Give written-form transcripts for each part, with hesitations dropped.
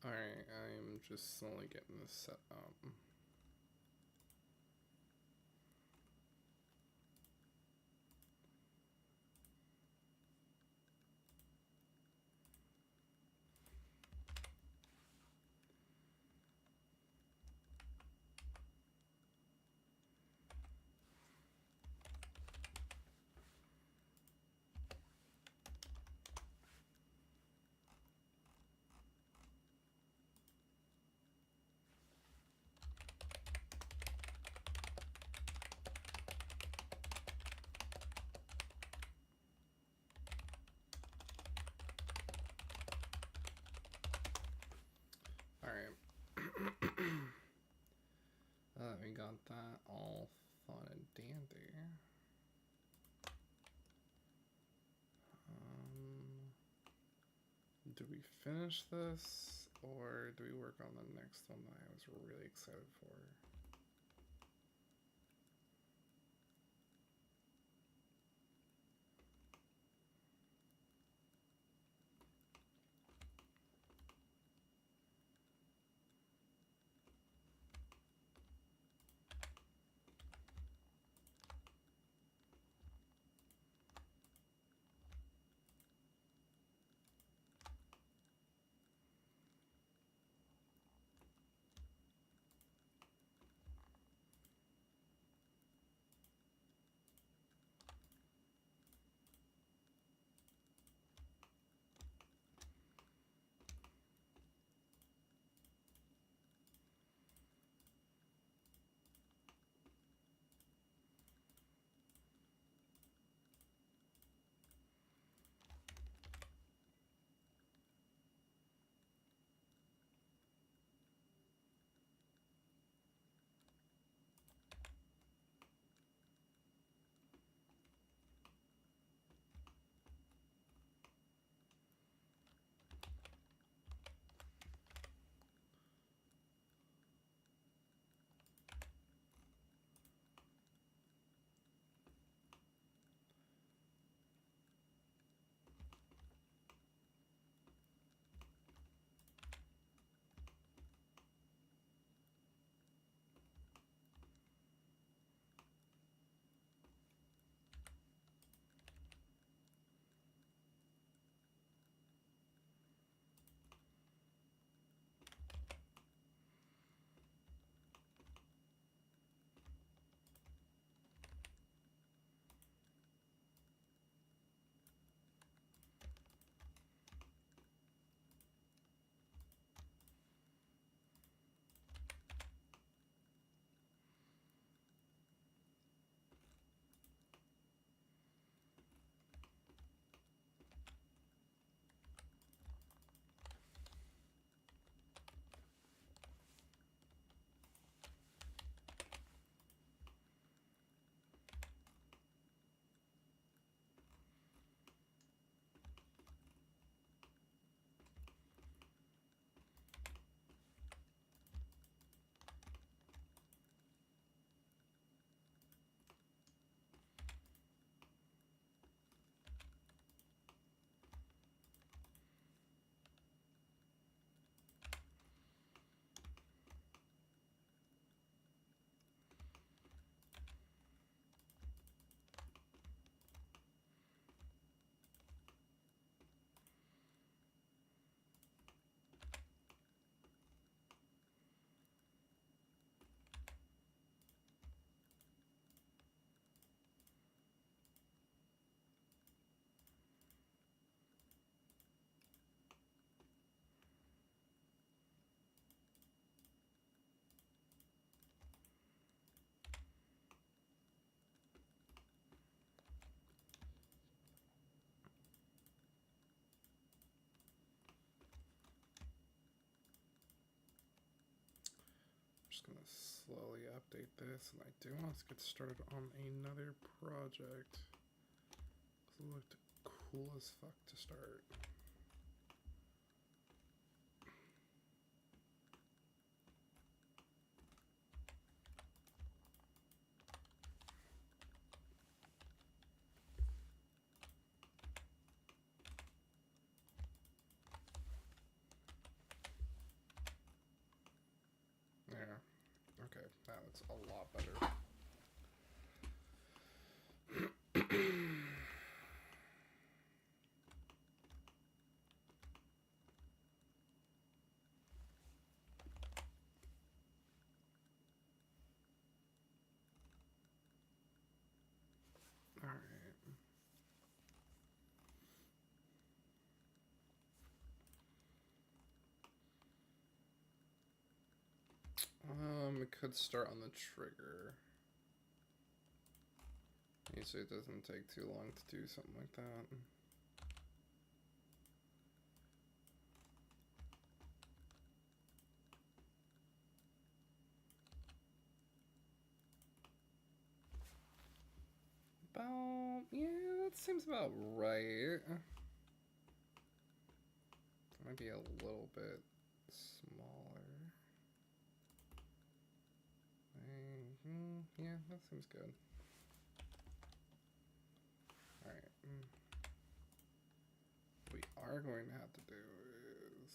Alright, I'm just slowly getting this set up. Alright. We got that all fun and dandy. Do we finish this, or do we work on the next one that I was really excited for? Just gonna slowly update this, and I do want to get started on another project. It looked cool as fuck to start. That looks a lot better. All right. It could start on the trigger. Usually it doesn't take too long to do something like that. Yeah, that seems about right. Might be a little bit smaller. Yeah, that seems good. Alright. What we are going to have to do is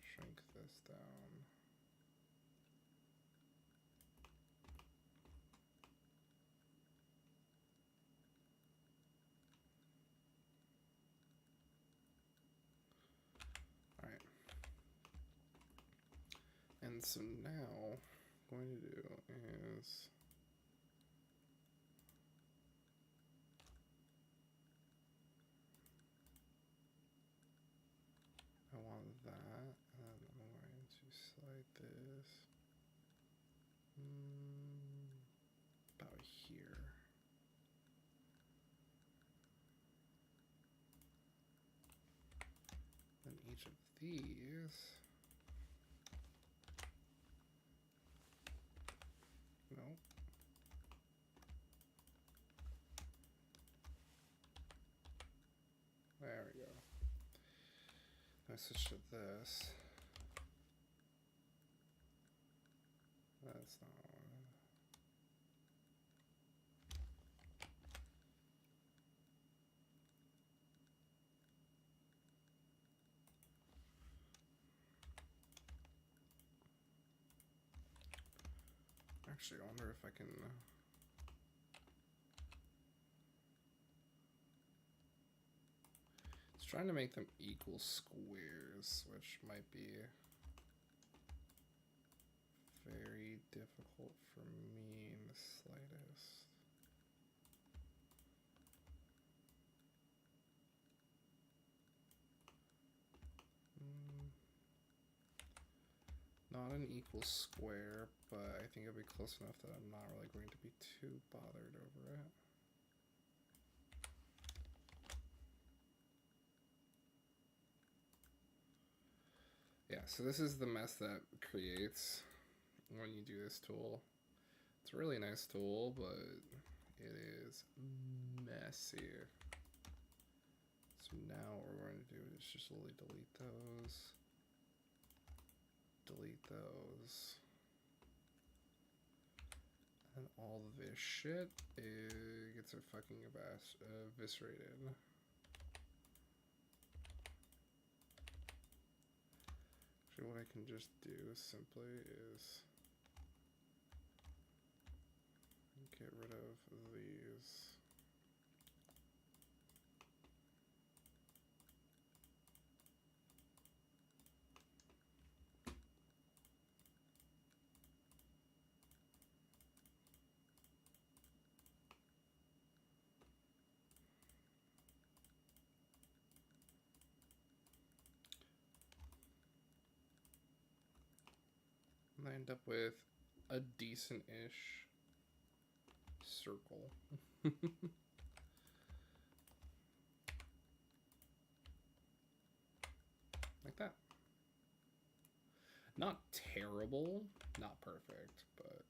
shrink this down. Alright. And so now, what I'm going to do is I want that, and I'm going to slide this about here. Then each of these, nope. There we go. I switch to this. That's not one. Actually, I wonder if I can. It's trying to make them equal squares, which might be very difficult for me in the slightest. Not an equal square, but I think it'll be close enough that I'm not really going to be too bothered over it. Yeah, so this is the mess that creates when you do this tool. It's a really nice tool, but it is messy. So now what we're going to do is just slowly delete those. Delete those. And all this shit gets a fucking eviscerated. Actually, what I can just do simply is get rid of these. And I end up with a decent-ish circle. Like that. Not terrible, not perfect, but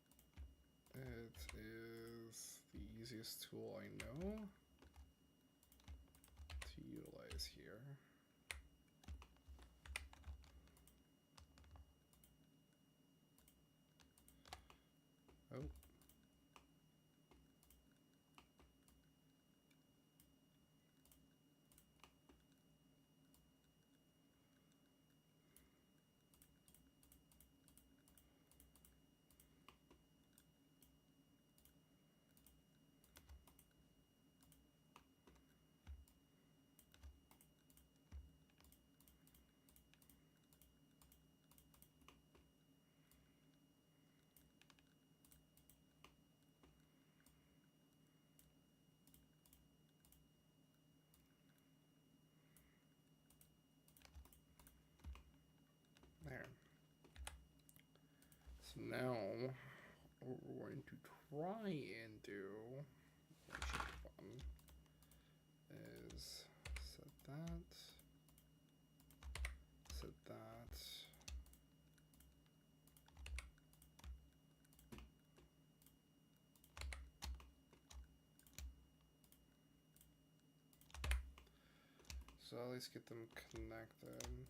it is the easiest tool I know to utilize here. Oh. now, what we're going to try and do, which should be fun, is set that, set that. So at least get them connected.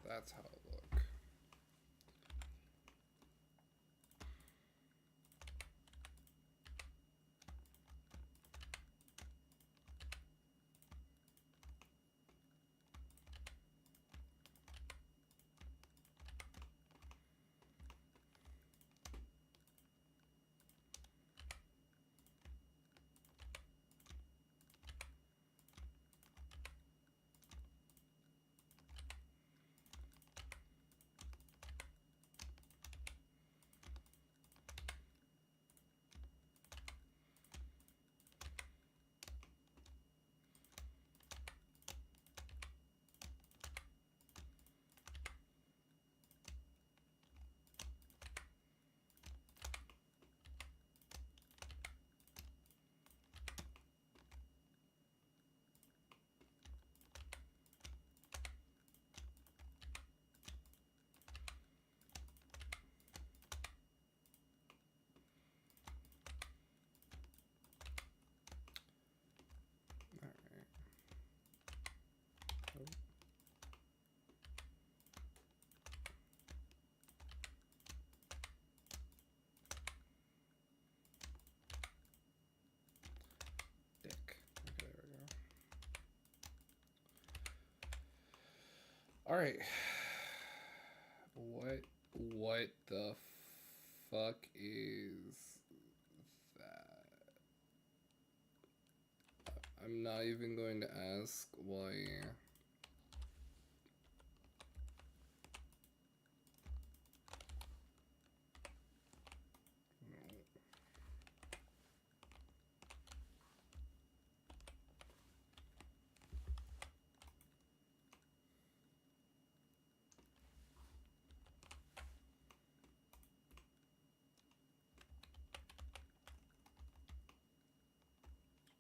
That's how it look. All right. What the fuck is that? I'm not even going to ask why.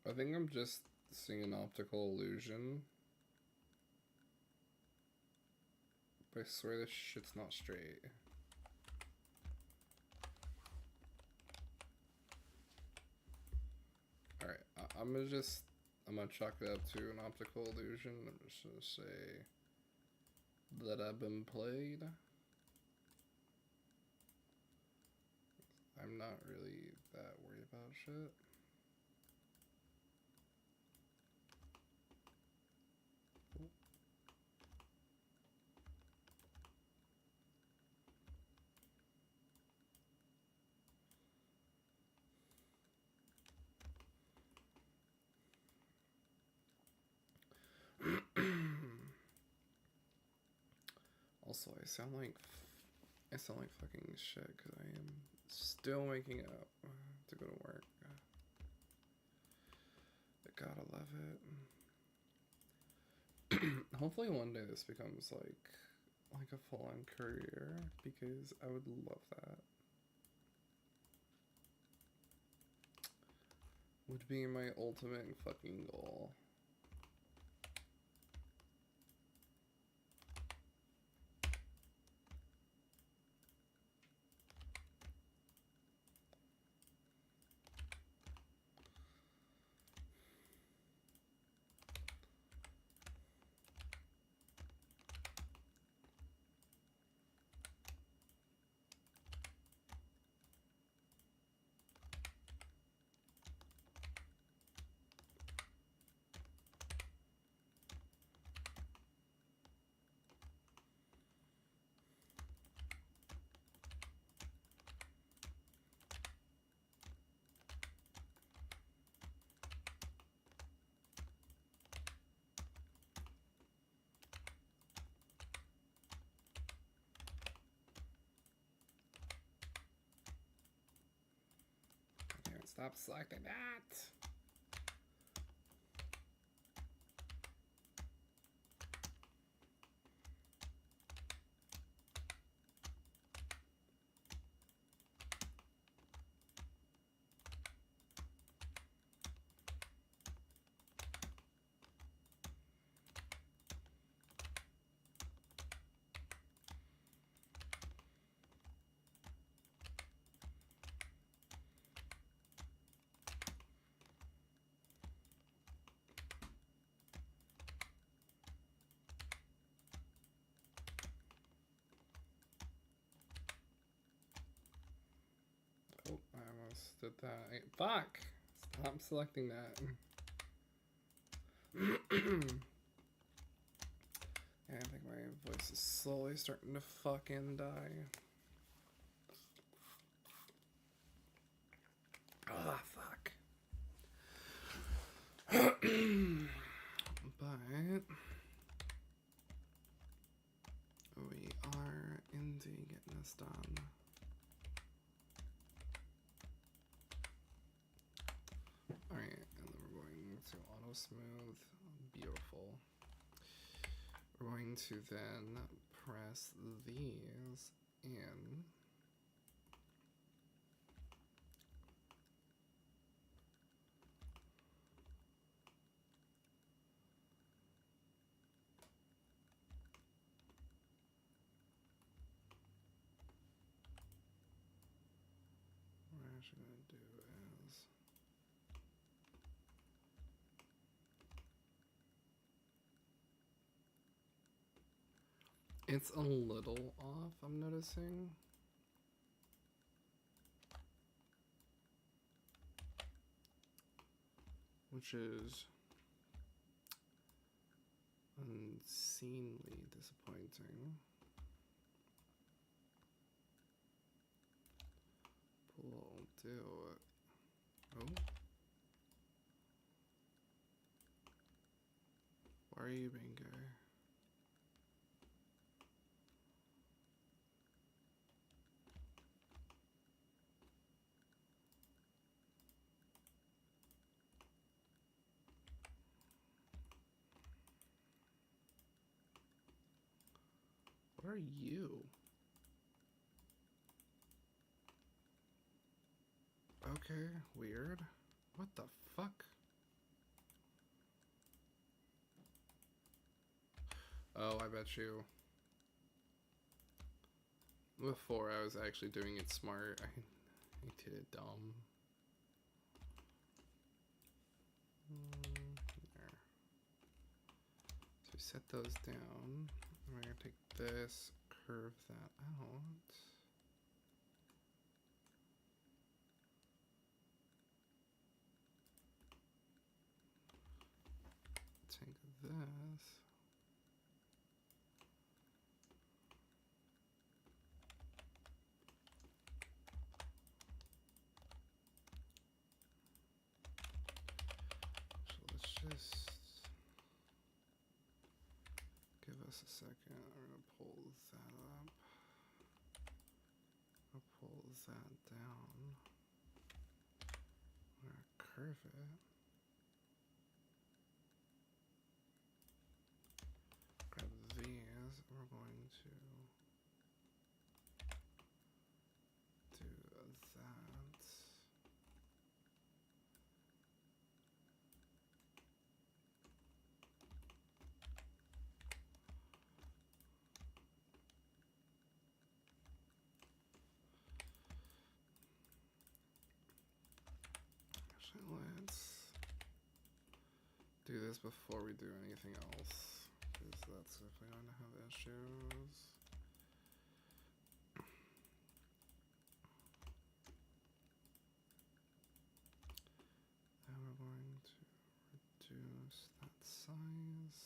I think I'm just seeing an optical illusion. But I swear this shit's not straight. Alright, I'm gonna chalk it up to an optical illusion. I'm just gonna say that I've been played. I'm not really that worried about shit. Also, I sound like fucking shit because I am still waking up to go to work. I gotta love it. Hopefully one day this becomes like a full-on career, because I would love that. Would be my ultimate fucking goal. Stop selecting that. Oh, I almost did that. Fuck! Stop selecting that. I think my voice is slowly starting to fucking die. Ah, fuck. But we are indeed getting this done. Alright, and then we're going to auto smooth. Beautiful. We're going to then press these in. What we're actually going to do is it's a little off, I'm noticing. Which is unseemly disappointing. We'll do it. Oh. Why are you being gay? What are you? Okay, weird. What the fuck? Oh, I bet you. Before I was actually doing it smart, I did it dumb. There. So we set those down. We're gonna take this, curve that out. Take this. So let's just give us a second. We're gonna pull that up. I'll pull that down. We're gonna curve it. Grab these. We're going to do that. Actually, let's do this before we do anything else, because that's if we don't have issues. And we're going to reduce that size.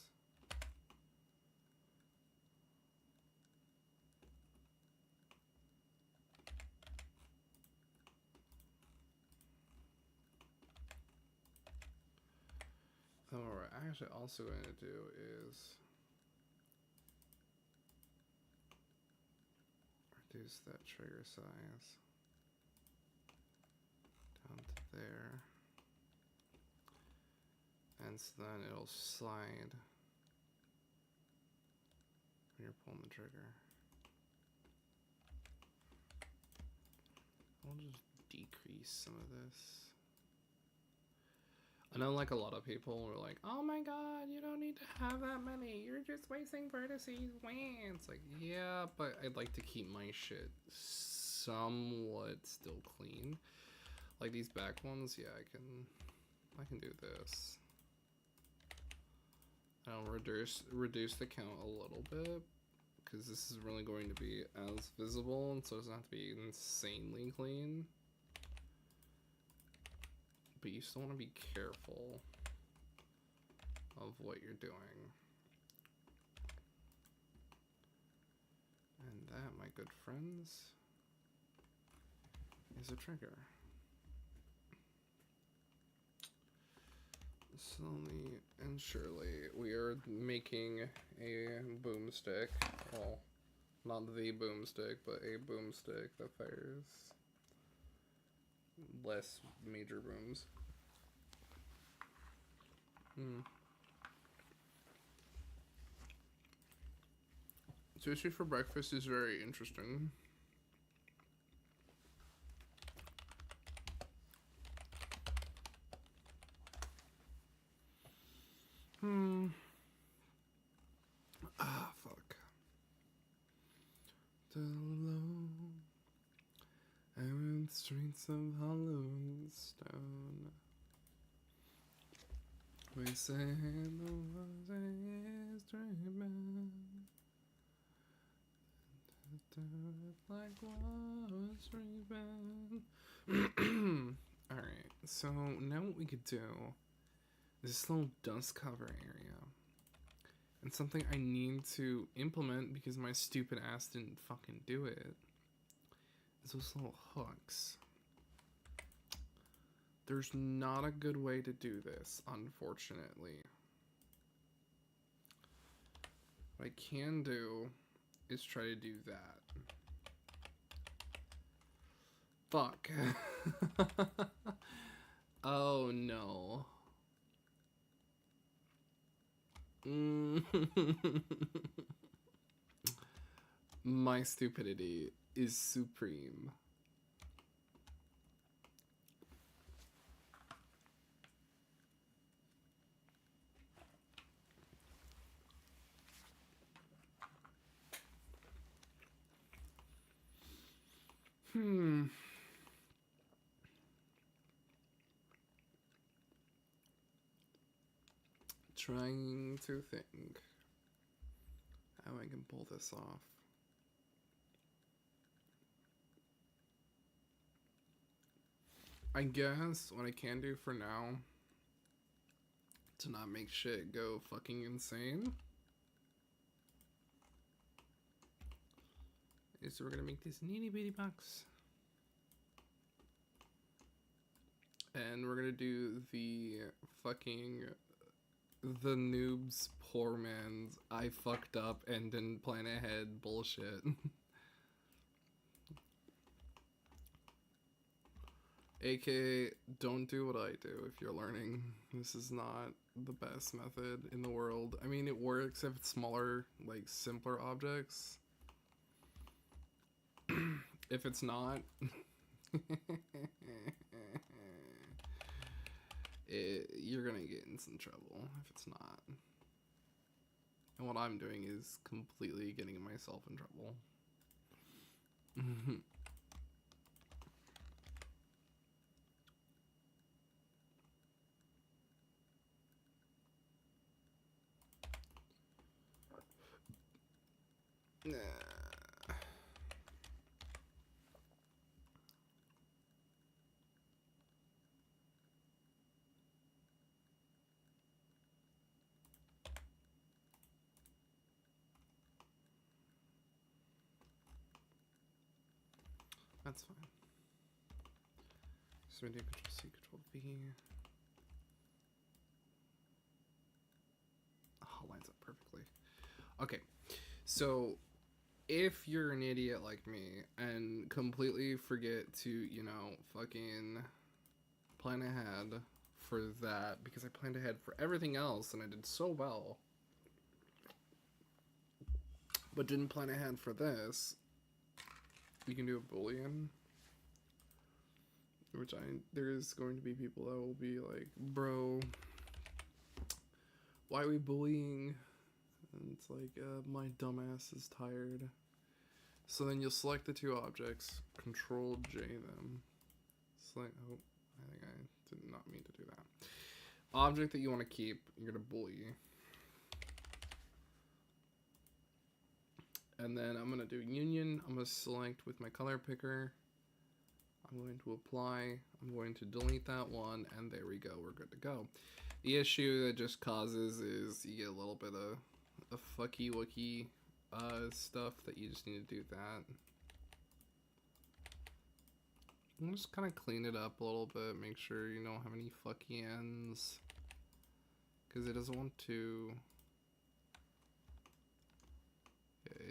And what we're actually also going to do is reduce that trigger size down to there. And so then it'll slide when you're pulling the trigger. I'll just decrease some of this. I know like a lot of people were like, oh my god, you don't need to have that many. You're just wasting vertices. It's like, yeah, but I'd like to keep my shit somewhat still clean. Like these back ones, yeah, I can do this. I'll reduce the count a little bit because this is really going to be as visible, and so it doesn't have to be insanely clean. But you still want to be careful of what you're doing. And that, my good friends, is a trigger. Slowly and surely, we are making a boomstick. Well, not the boomstick, but a boomstick that fires less major booms. Sushi for breakfast is very interesting. Ah, fuck. Alone, I'm in the streets of Hollowstone. We say the was is dreaming. Like was dreaming. Alright, so now what we could do is this little dust cover area. And something I need to implement because my stupid ass didn't fucking do it is those little hooks. There's not a good way to do this, unfortunately. What I can do is try to do that. Fuck. Oh no. My stupidity is supreme. Trying to think how I can pull this off. I guess what I can do for now to not make shit go fucking insane is we're gonna make this nitty bitty box. And we're gonna do the fucking the noob's poor man's I fucked up and didn't plan ahead bullshit. AKA, don't do what I do if you're learning. This is not the best method in the world. I mean, it works if it's smaller, like, simpler objects. If it's not, you're gonna get in some trouble if it's not. And what I'm doing is completely getting myself in trouble. Nah. That's fine. So we do Control C, Control V. Oh, lines up perfectly. Okay, so if you're an idiot like me and completely forget to, you know, fucking plan ahead for that because I planned ahead for everything else and I did so well. But didn't plan ahead for this. You can do a Boolean. Which there's going to be people that will be like, bro, why are we bullying? And it's like, my dumbass is tired. So then you'll select the two objects, Control J them. Select, oh, I think I did not mean to do that. Object that you want to keep, you're going to bully. And then I'm going to do union. I'm going to select with my color picker. I'm going to apply. I'm going to delete that one. And there we go. We're good to go. The issue that just causes is you get a little bit of fucky wucky stuff that you just need to do that. And just kind of clean it up a little bit. Make sure you don't have any fucky ends. Because it doesn't want to...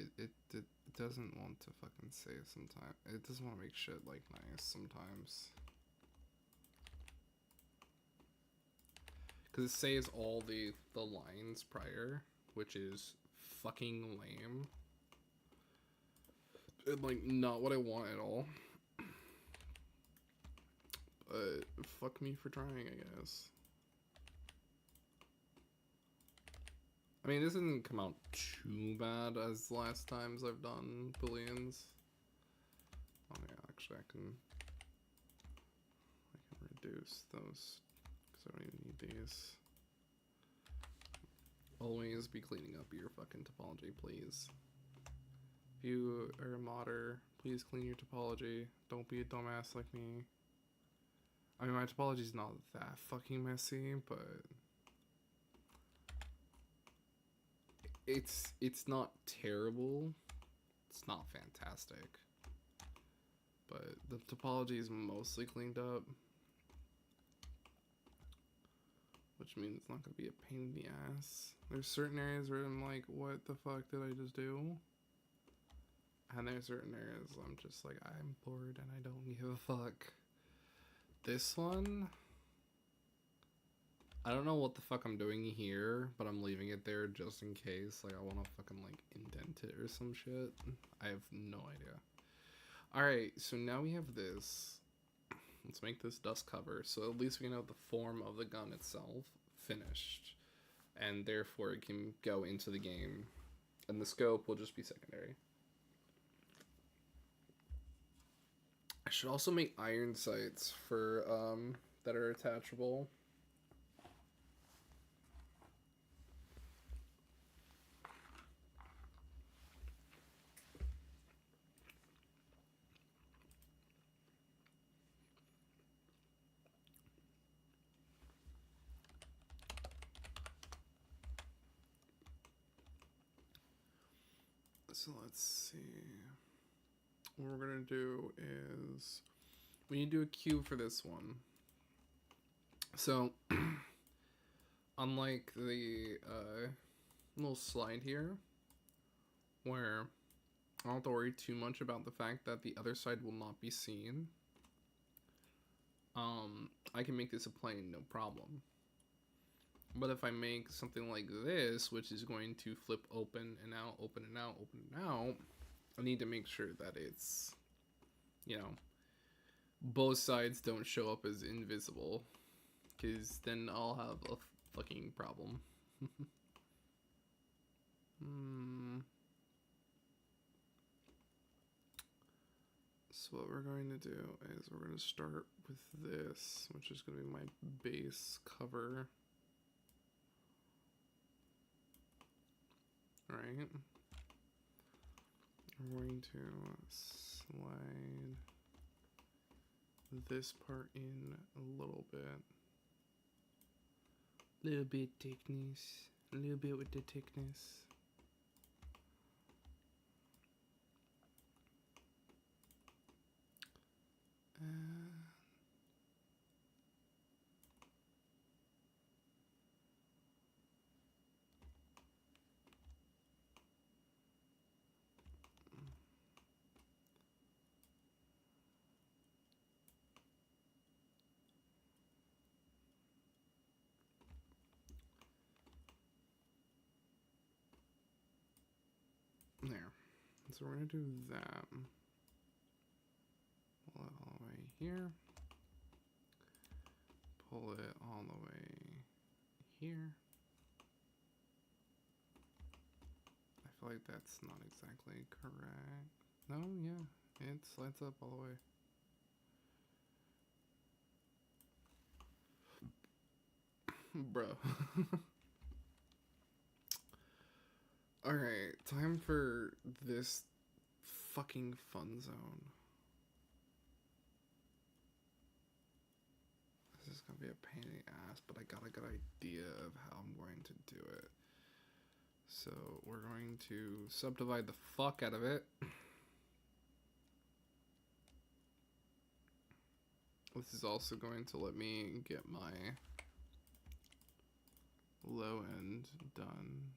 It doesn't want to fucking save sometimes. It doesn't want to make shit like nice sometimes. Because it saves all the lines prior, which is fucking lame. And like not what I want at all. But fuck me for trying, I guess. I mean, this didn't come out too bad as the last times I've done booleans. Oh yeah, actually I can reduce those because I don't even need these. Always be cleaning up your fucking topology, please. If you are a modder, please clean your topology. Don't be a dumbass like me. I mean, my topology is not that fucking messy, but it's not terrible. It's not fantastic. But the topology is mostly cleaned up, which means it's not going to be a pain in the ass. There's certain areas where I'm like, what the fuck did I just do? And there's certain areas I'm just like, I'm bored and I don't give a fuck. This one, I don't know what the fuck I'm doing here, but I'm leaving it there just in case. Like, I want to fucking, like, indent it or some shit. I have no idea. Alright, so now we have this. Let's make this dust cover, so at least we know the form of the gun itself finished. And therefore it can go into the game. And the scope will just be secondary. I should also make iron sights for, that are attachable. So let's see. What we're gonna do is we need to do a cube for this one. So unlike the little slide here, where I don't have to worry too much about the fact that the other side will not be seen, I can make this a plane no problem. But if I make something like this, which is going to flip open and out, open and out, open and out, I need to make sure that it's, you know, both sides don't show up as invisible, because then I'll have a fucking problem. So what we're going to do is we're going to start with this, which is going to be my base cover. Right? I'm going to slide this part in a little bit. Little bit thickness. A little bit with the thickness. So we're gonna do that. Pull it all the way here. Pull it all the way here. I feel like that's not exactly correct. No, yeah, it slides up all the way. Bro. Alright, time for this fucking fun zone. This is gonna be a pain in the ass, but I got a good idea of how I'm going to do it. So we're going to subdivide the fuck out of it. This is also going to let me get my low end done.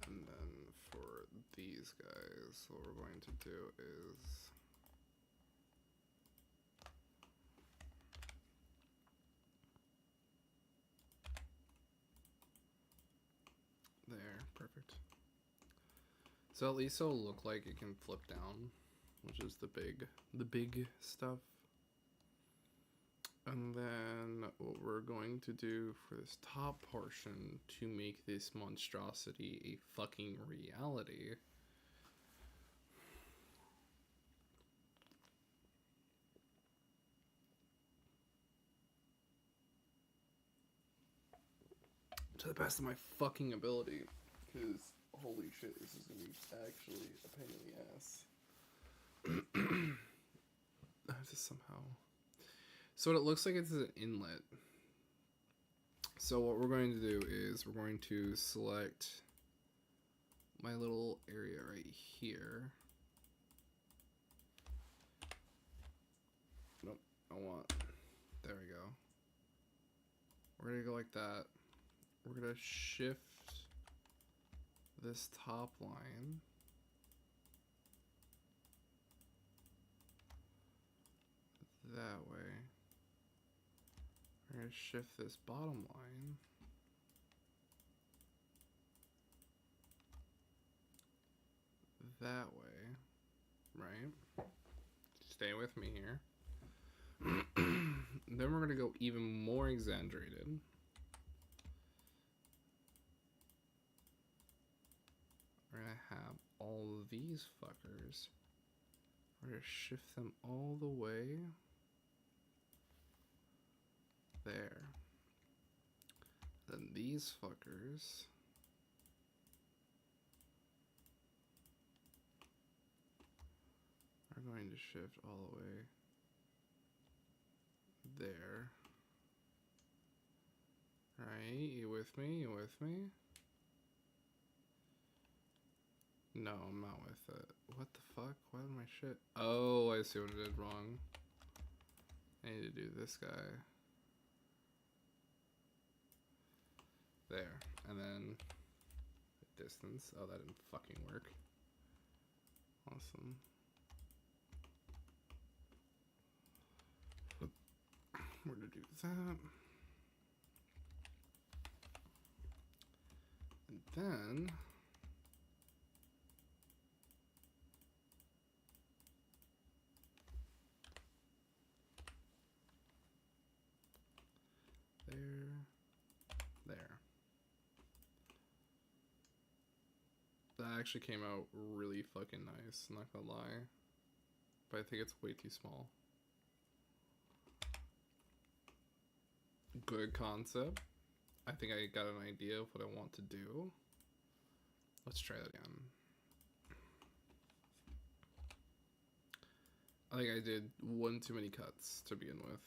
And then for these guys, what we're going to do is there, perfect. So at least it'll look like it can flip down, which is the big stuff. And then what we're going to do for this top portion to make this monstrosity a fucking reality to the best of my fucking ability, because holy shit, this is gonna be actually a pain in the ass. I have to somehow. So what it looks like is an inlet. So what we're going to do is we're going to select my little area right here. Nope, I want, there we go. We're gonna go like that. We're gonna shift this top line that way. We're gonna shift this bottom line that way, right? Stay with me here. Then we're gonna go even more exaggerated. We're gonna have all of these fuckers. We're gonna shift them all the way there. Then these fuckers are going to shift all the way there. Right? You with me? You with me? No, I'm not with it. What the fuck? Why did my shit? Oh, I see what I did wrong. I need to do this guy. There. And then distance. Oh, that didn't fucking work. Awesome. We're gonna do that. And then there. That actually came out really fucking nice, not gonna lie. But I think it's way too small. Good concept. I think I got an idea of what I want to do. Let's try that again. I think I did one too many cuts to begin with.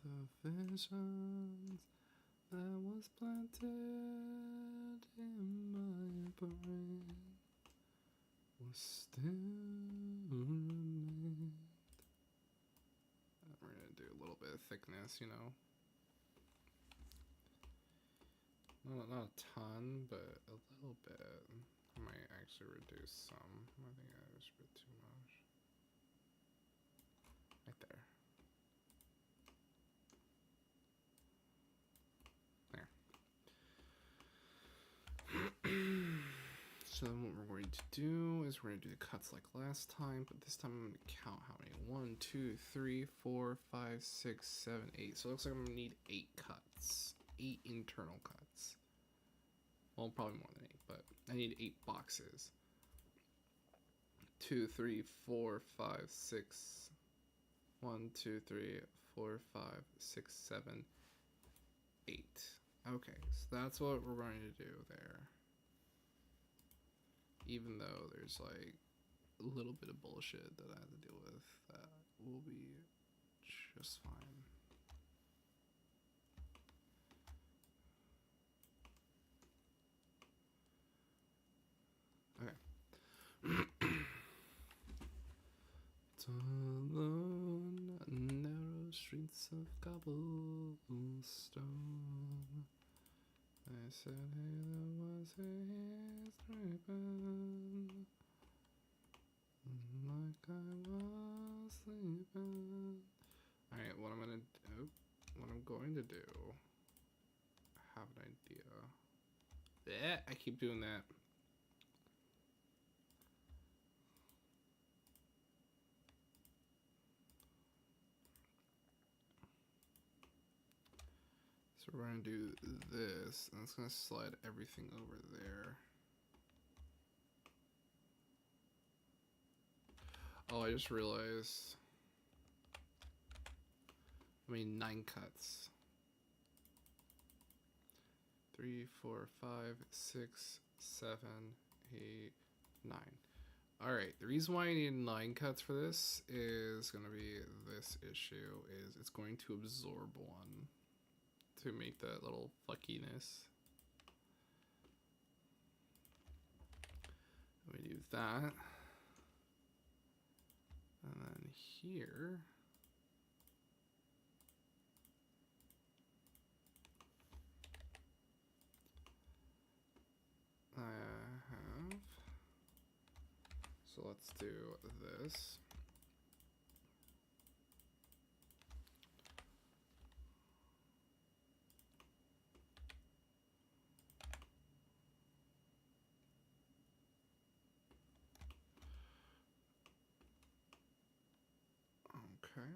The visions that was planted in my brain will still remain. We're gonna do a little bit of thickness, you know. Not a ton, but a little bit. I might actually reduce some. I think that was a bit too much. Right there. There. So then what we're going to do is we're going to do the cuts like last time, but this time I'm going to count how many. 1, 2, 3, 4, 5, 6, 7, 8. So it looks like I'm going to need 8 cuts. 8 internal cuts. Well, probably more than 8, but I need 8 boxes. 2, 3, 4, 5, 6. 1, 2, 3, 4, 5, 6, 7, 8. Okay, so that's what we're going to do there. Even though there's like a little bit of bullshit that I have to deal with, that will be just fine. Okay. Alone, narrow streets of cobblestone. I said, hey, there was a stripping, like I was sleeping. Alright, what I'm going to do, I have an idea. I keep doing that. So we're going to do this, and it's going to slide everything over there. Oh, I just realized I made 9 cuts. 3, 4, 5, 6, 7, 8, 9. Alright, the reason why I need 9 cuts for this is going to be this issue, is it's going to absorb 1 to make that little fuckiness. Let me do that. And then here, I have, so let's do this. Okay.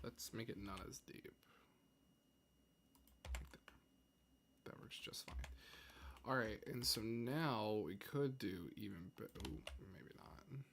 Let's make it not as deep. Like that. That works just fine. Alright, and so now we could do even better. Oh, maybe not. And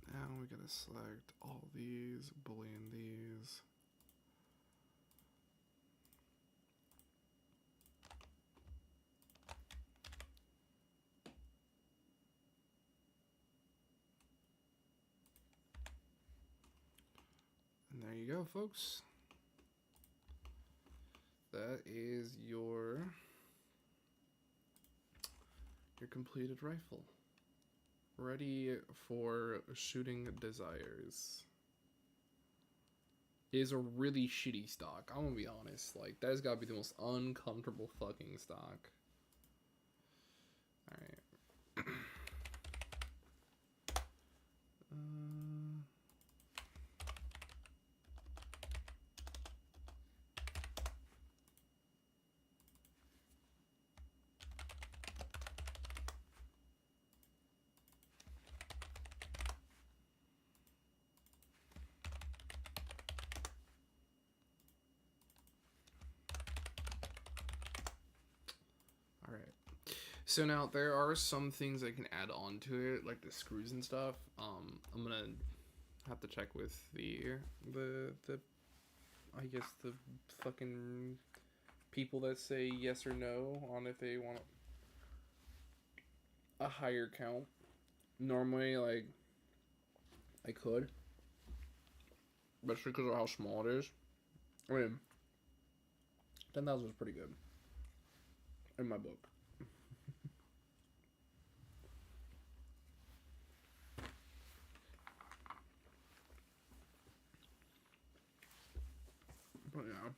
then now we gotta select all these, boolean these. And there you go, folks. That is your completed rifle. Ready for shooting desires. It is a really shitty stock. I'm gonna be honest. Like, that's gotta be the most uncomfortable fucking stock. Alright. So now there are some things I can add on to it, like the screws and stuff. I'm gonna have to check with the I guess the fucking people that say yes or no on if they want a higher count. Normally, like I could, especially because of how small it is. I mean, 10,000 is pretty good in my book. But yeah.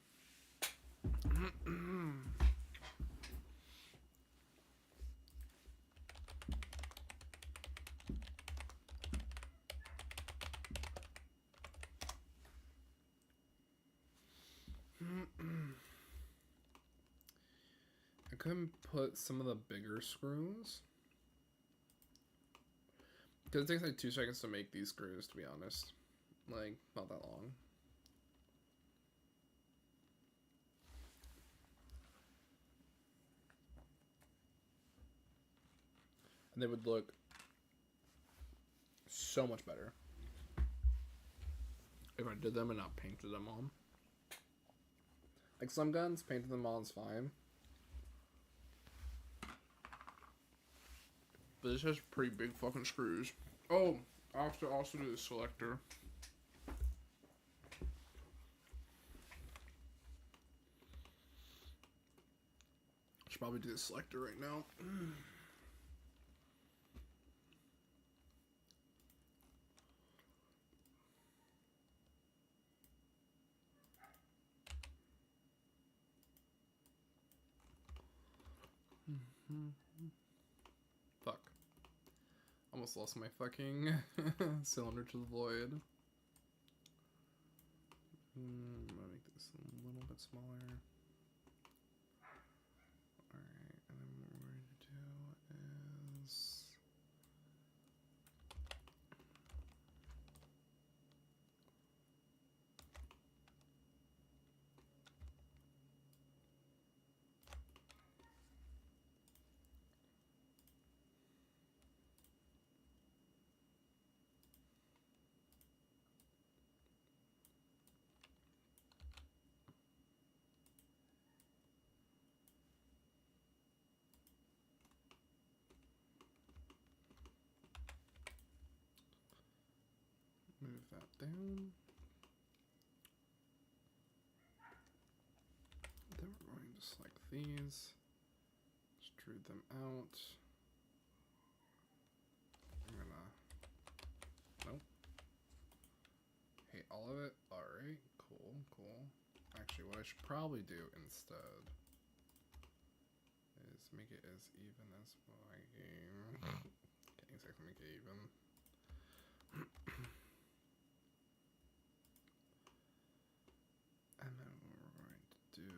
I couldn't put some of the bigger screws because it takes like 2 seconds to make these screws, to be honest. Like, not that long. And they would look so much better if I did them and not painted them on. Like some guns, painting them on is fine. But this has pretty big fucking screws. Oh, I have to also do the selector. I should probably do the selector right now. Fuck. Almost lost my fucking cylinder to the void. I'm gonna make this a little bit smaller. Alright, and then what we're going to do is... move that down. Then we're going to select these, extrude them out. I'm gonna, nope. Hate all of it. Alright, cool, cool. Actually, what I should probably do instead is make it as even as my game. Can't exactly make it even. And then what we're going to do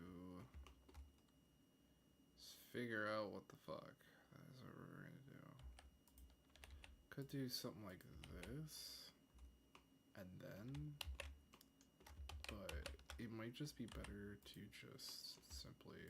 is figure out what the fuck. That is what we're going to do. Could do something like this. And then, but it might just be better to just simply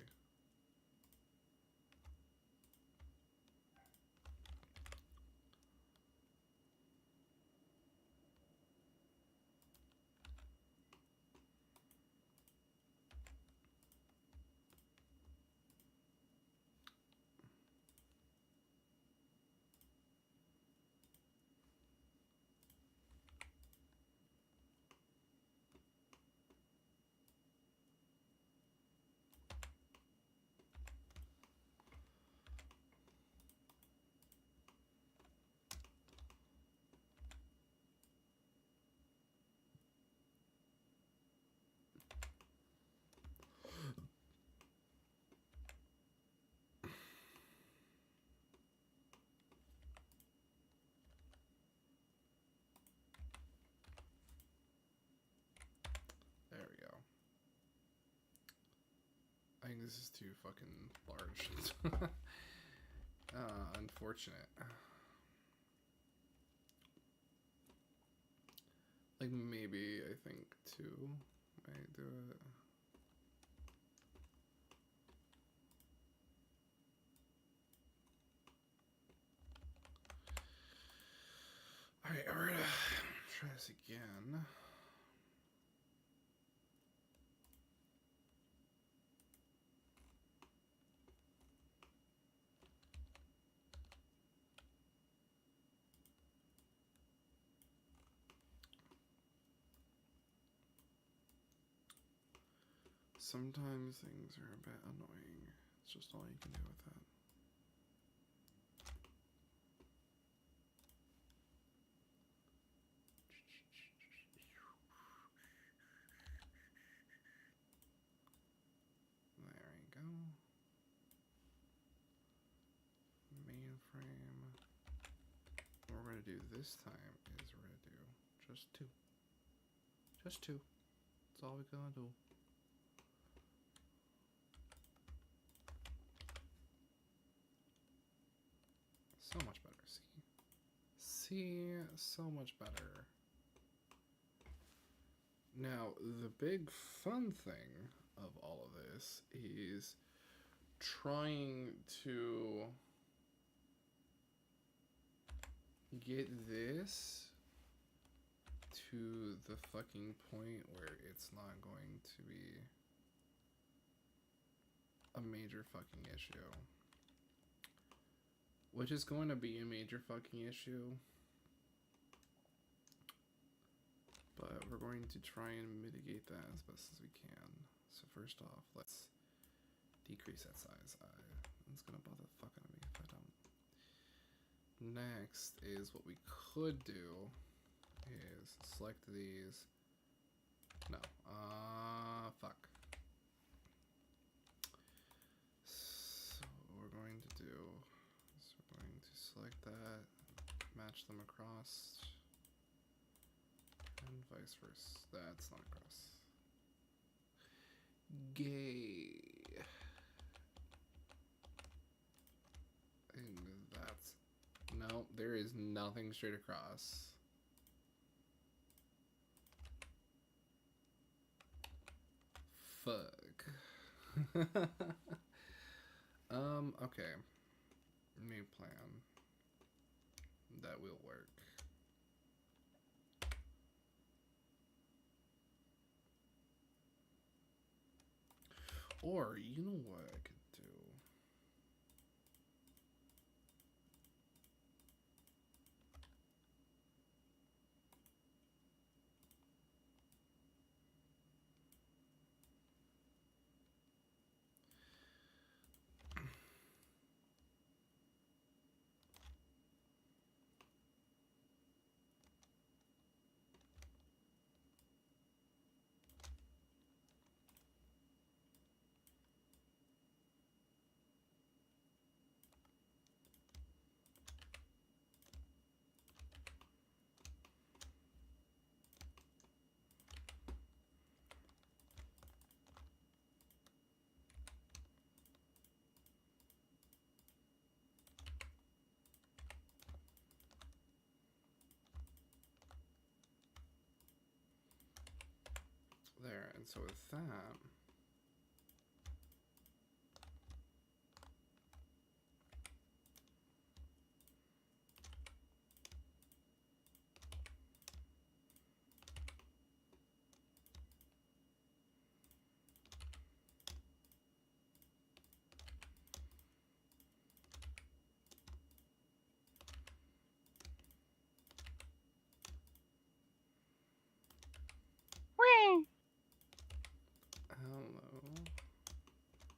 there we go. I think this is too fucking large. Unfortunate. Like maybe I think 2 might do it. this again. Sometimes things are a bit annoying. It's just all you can do with that. There you go. Mainframe. What we're going to do this time is we're going to do just two. Just two. That's all we're going to do. So much better, see? See, so much better. Now, the big fun thing of all of this is trying to get this to the fucking point where it's not going to be a major fucking issue. Which is going to be a major fucking issue. But we're going to try and mitigate that as best as we can. So first off, let's decrease that size. It's gonna bother the fuck out of me if I don't. Next is what we could do is select these. No. Fuck. So what we're going to do is we're going to select that, match them across, and vice versa. That's not across. Gay. And that's... No, there is nothing straight across. Fuck. Okay. New plan. That will work. Or, you know what I could do? There, and so with that,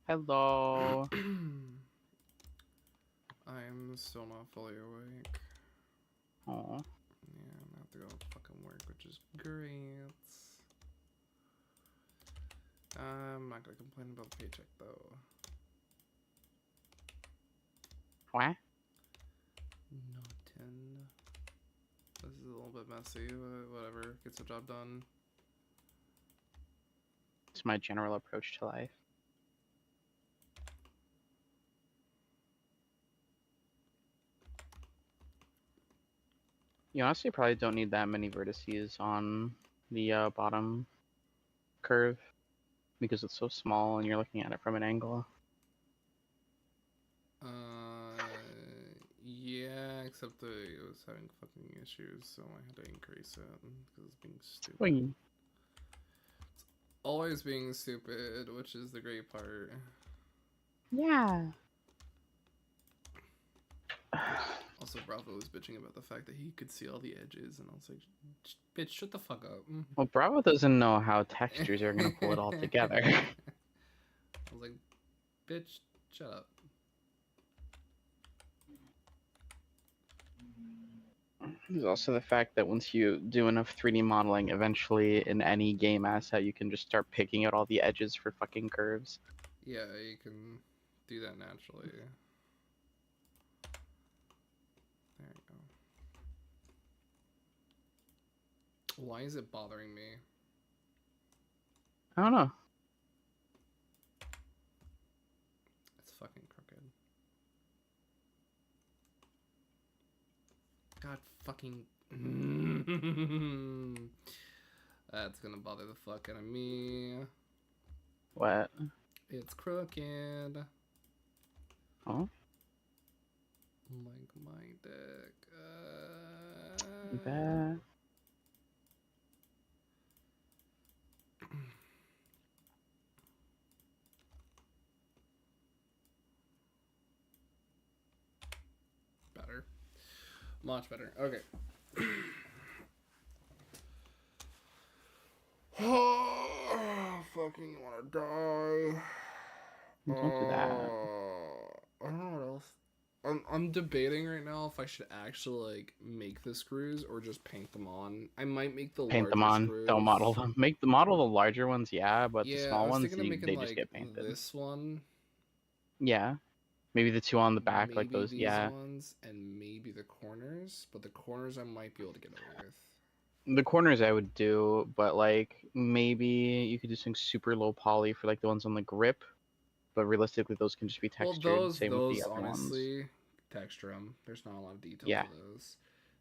Hello. I'm still not fully awake. Oh. Yeah, I'm gonna have to go to fucking work, which is great. I'm not gonna complain about the paycheck though. What? Nothing. This is a little bit messy, but whatever. Gets the job done. It's my general approach to life. You honestly probably don't need that many vertices on the bottom curve because it's so small and you're looking at it from an angle. Yeah, except it was having fucking issues, so I had to increase it because it's being stupid. Wait. Always being stupid, which is the great part. Yeah. Also, Bravo was bitching about the fact that he could see all the edges, and I was like, bitch, shut the fuck up. Well, Bravo doesn't know how textures are gonna pull it all together. I was like, bitch, shut up. There's also the fact that once you do enough 3D modeling, eventually in any game asset, you can just start picking out all the edges for fucking curves. Yeah, you can do that naturally. There you go. Why is it bothering me? I don't know. It's fucking crooked. God fucking... That's gonna bother the fuck out of me. What? It's crooked. Oh? Like my dick. That. Better. Much better. Okay. Fucking wanna die. Don't do that. I don't know what else. I'm debating right now if I should actually like make the screws or just paint them on. I might make the Paint them larger on. screws. Don't model them. Make the model the larger ones, yeah, but the Yeah, I small was ones, thinking of making they like just get painted. this one, Yeah. Maybe the two on the back, like maybe those, these yeah. ones, and maybe the corners. But the corners I might be able to get away with. The corners I would do, but like maybe you could do some super low poly for like the ones on the grip, but realistically those can just be Well, textured. Same with the those other ones. honestly, texture them. There's not a lot of detail Yeah. to those.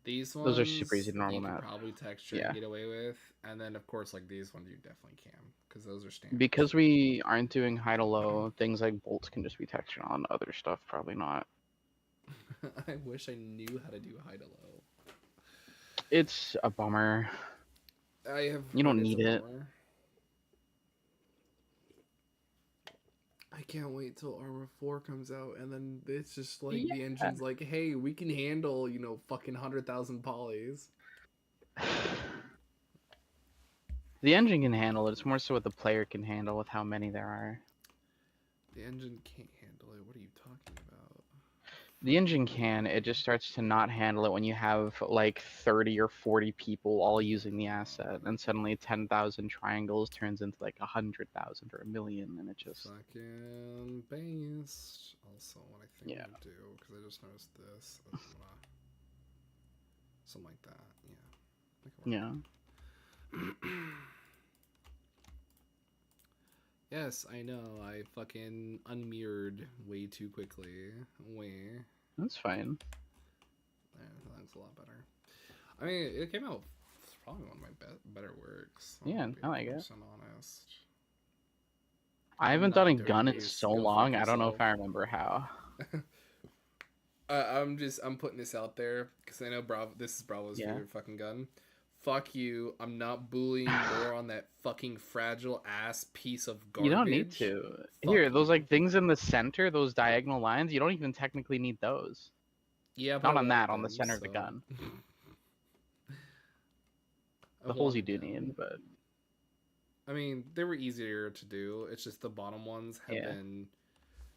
These Those are super easy ones to normal you can map. probably texture Yeah. and get away with, and then of course like these ones you definitely can because those are standard. Because we aren't doing high to low, things like bolts can just be textured on. Other stuff probably not. I wish I knew how to do high to low. It's a bummer. I have. You don't need it. Bummer. I can't wait till Arma 4 comes out, and then it's just like the engine's like, hey, we can handle, you know, fucking 100,000 polys. The engine can handle it. It's more so what the player can handle with how many there are. The engine can't handle it. What are you talking about? The engine can. It just starts to not handle it when you have like 30 or 40 people all using the asset, and suddenly 10,000 triangles turns into like 100,000 or 1,000,000, and it just fucking based. Also, what I think yeah. I'm gonna do, because I just noticed this, something like that. Yeah. Yes, I know. I fucking unmirrored way too quickly. That's fine. Yeah, that looks a lot better. I mean, it came out probably one of my better works. Yeah, I like it. Honest. I haven't done a gun in so long. I don't know if I remember how. I'm putting this out there because I know this is Bravo's favorite fucking gun. Fuck you. I'm not bullying more on that fucking fragile ass piece of garbage. You don't need to. Here, those like things in the center, those diagonal lines, you don't even technically need those. Yeah, not on that, on the center of the gun. The holes you do need, but I mean, they were easier to do. It's just the bottom ones have been.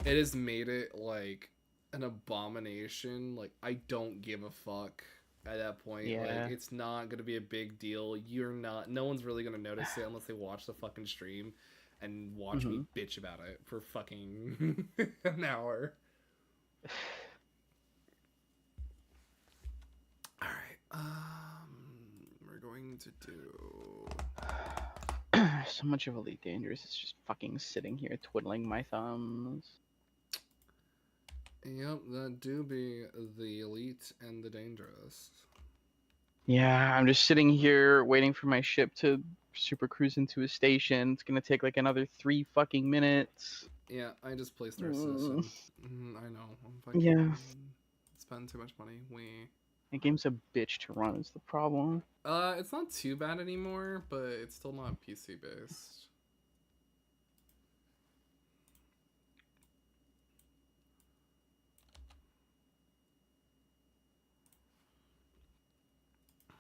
It has made it like an abomination. Like, I don't give a fuck at that point. Like, it's not gonna be a big deal. No one's really gonna notice it unless they watch the fucking stream and watch me bitch about it for fucking an hour. Alright, we're going to do so much of Elite Dangerous is just fucking sitting here twiddling my thumbs. Yep, that do be the Elite and the Dangerous. Yeah, I'm just sitting here waiting for my ship to super cruise into a station. It's gonna take like another 3 fucking minutes. Yeah, I just placed our session. I know. Yeah. It's spend too much money. The game's a bitch to run is the problem. It's not too bad anymore, but it's still not PC based.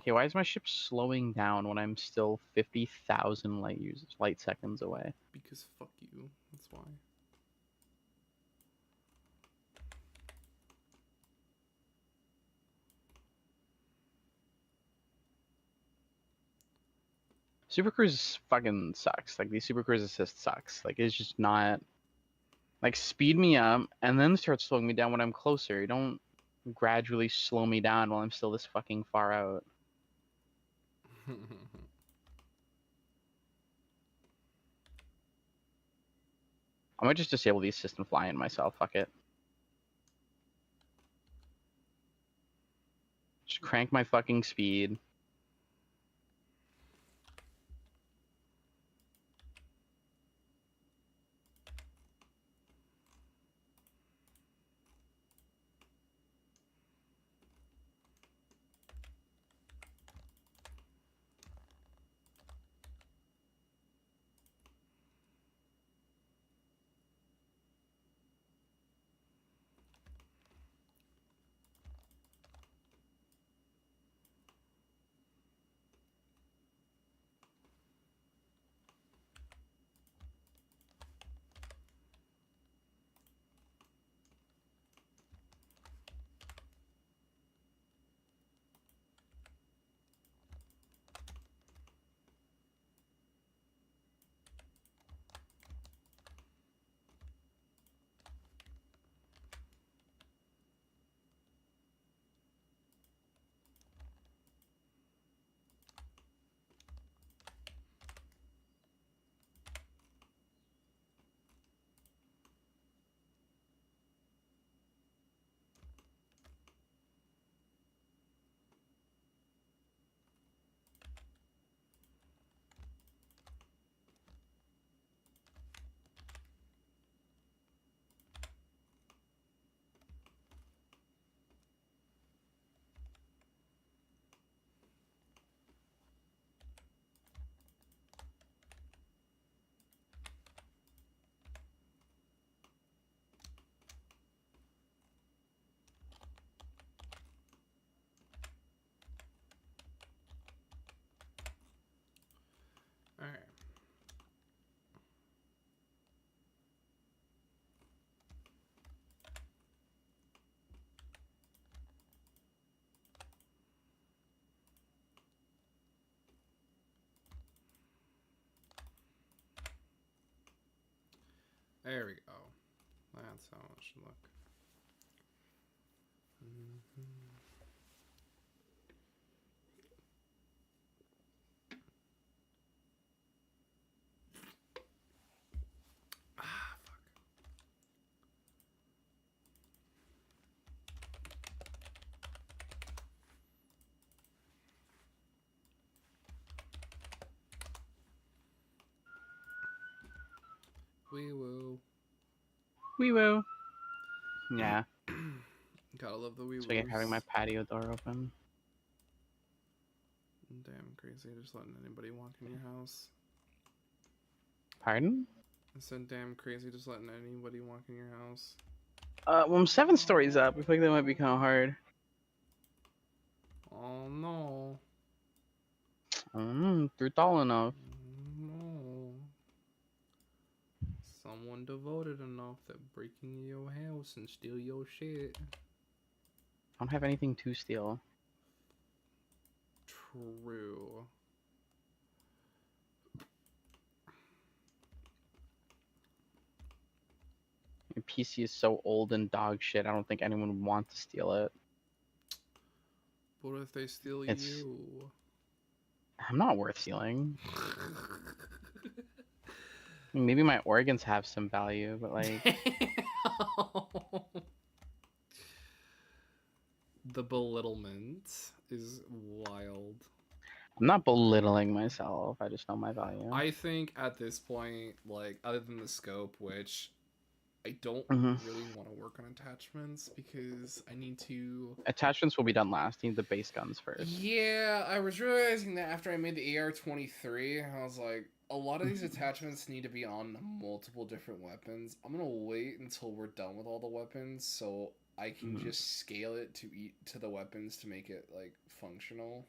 Okay, why is my ship slowing down when I'm still 50,000 light seconds away? Because fuck you. That's why. Super Cruise fucking sucks. Like, the Super Cruise assist sucks. Like, it's just not... Like, speed me up, and then start slowing me down when I'm closer. You don't gradually slow me down while I'm still this fucking far out. I might just disable the assist and fly in myself. Fuck it. Just crank my fucking speed. Alright. There we go. That's how it should look. Ah, fuck. Wee woo. Wee woo. Yeah. Gotta love the wee So again, having my woos. patio door open. Damn crazy, just letting anybody walk in your house. Pardon? I said damn crazy, just letting anybody walk in your house. Well, I'm 7 stories up. I feel like that might be kind of hard. Oh no. They're tall enough. No. Someone devoted enough that break into your house and steal your shit. I don't have anything to steal. True. My PC is so old and dog shit, I don't think anyone would want to steal it. What if they steal It's- you? I'm not worth stealing. I mean, maybe my organs have some value, but like... The belittlement is wild. I'm not belittling myself, I just know my value. I think at this point, like, other than the scope, which I don't Mhm. really want to work on attachments because I need to. Attachments will be done last. You need the base guns first. Yeah, I was realizing that after I made the AR-23, I was like, a lot of these attachments need to be on multiple different weapons. I'm gonna wait until we're done with all the weapons so I can Mhm. just scale it to the weapons to make it like functional.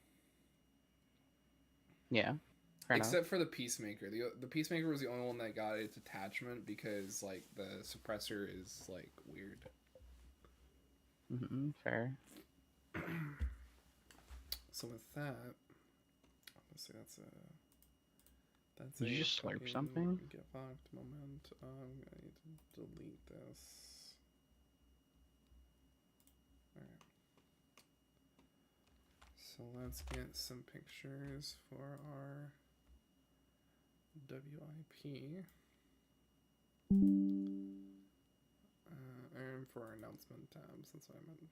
Yeah, fair enough. Except for the Peacemaker. The Peacemaker was the only one that got its attachment because like the suppressor is like weird. Fair. So with that, let's see. That's Did you a just slurp fucking something? get fucked moment. I'm gonna need to delete this. Alright. So let's get some pictures for our WIP. And for our announcement tab, since I'm in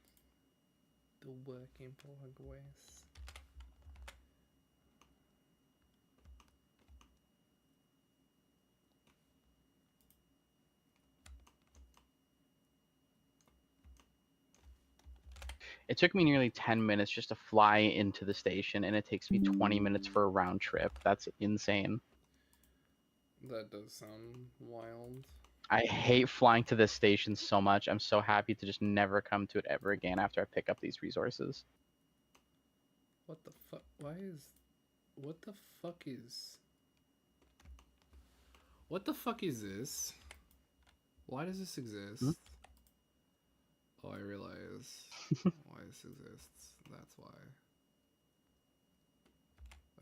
the work in progress. It took me nearly 10 minutes just to fly into the station, and it takes me 20 minutes for a round trip. That's insane. That does sound wild. I hate flying to this station so much. I'm so happy to just never come to it ever again after I pick up these resources. What the fuck? What the fuck is... What the fuck is this? Why does this exist? Hmm? Oh, I realize why this exists. That's why.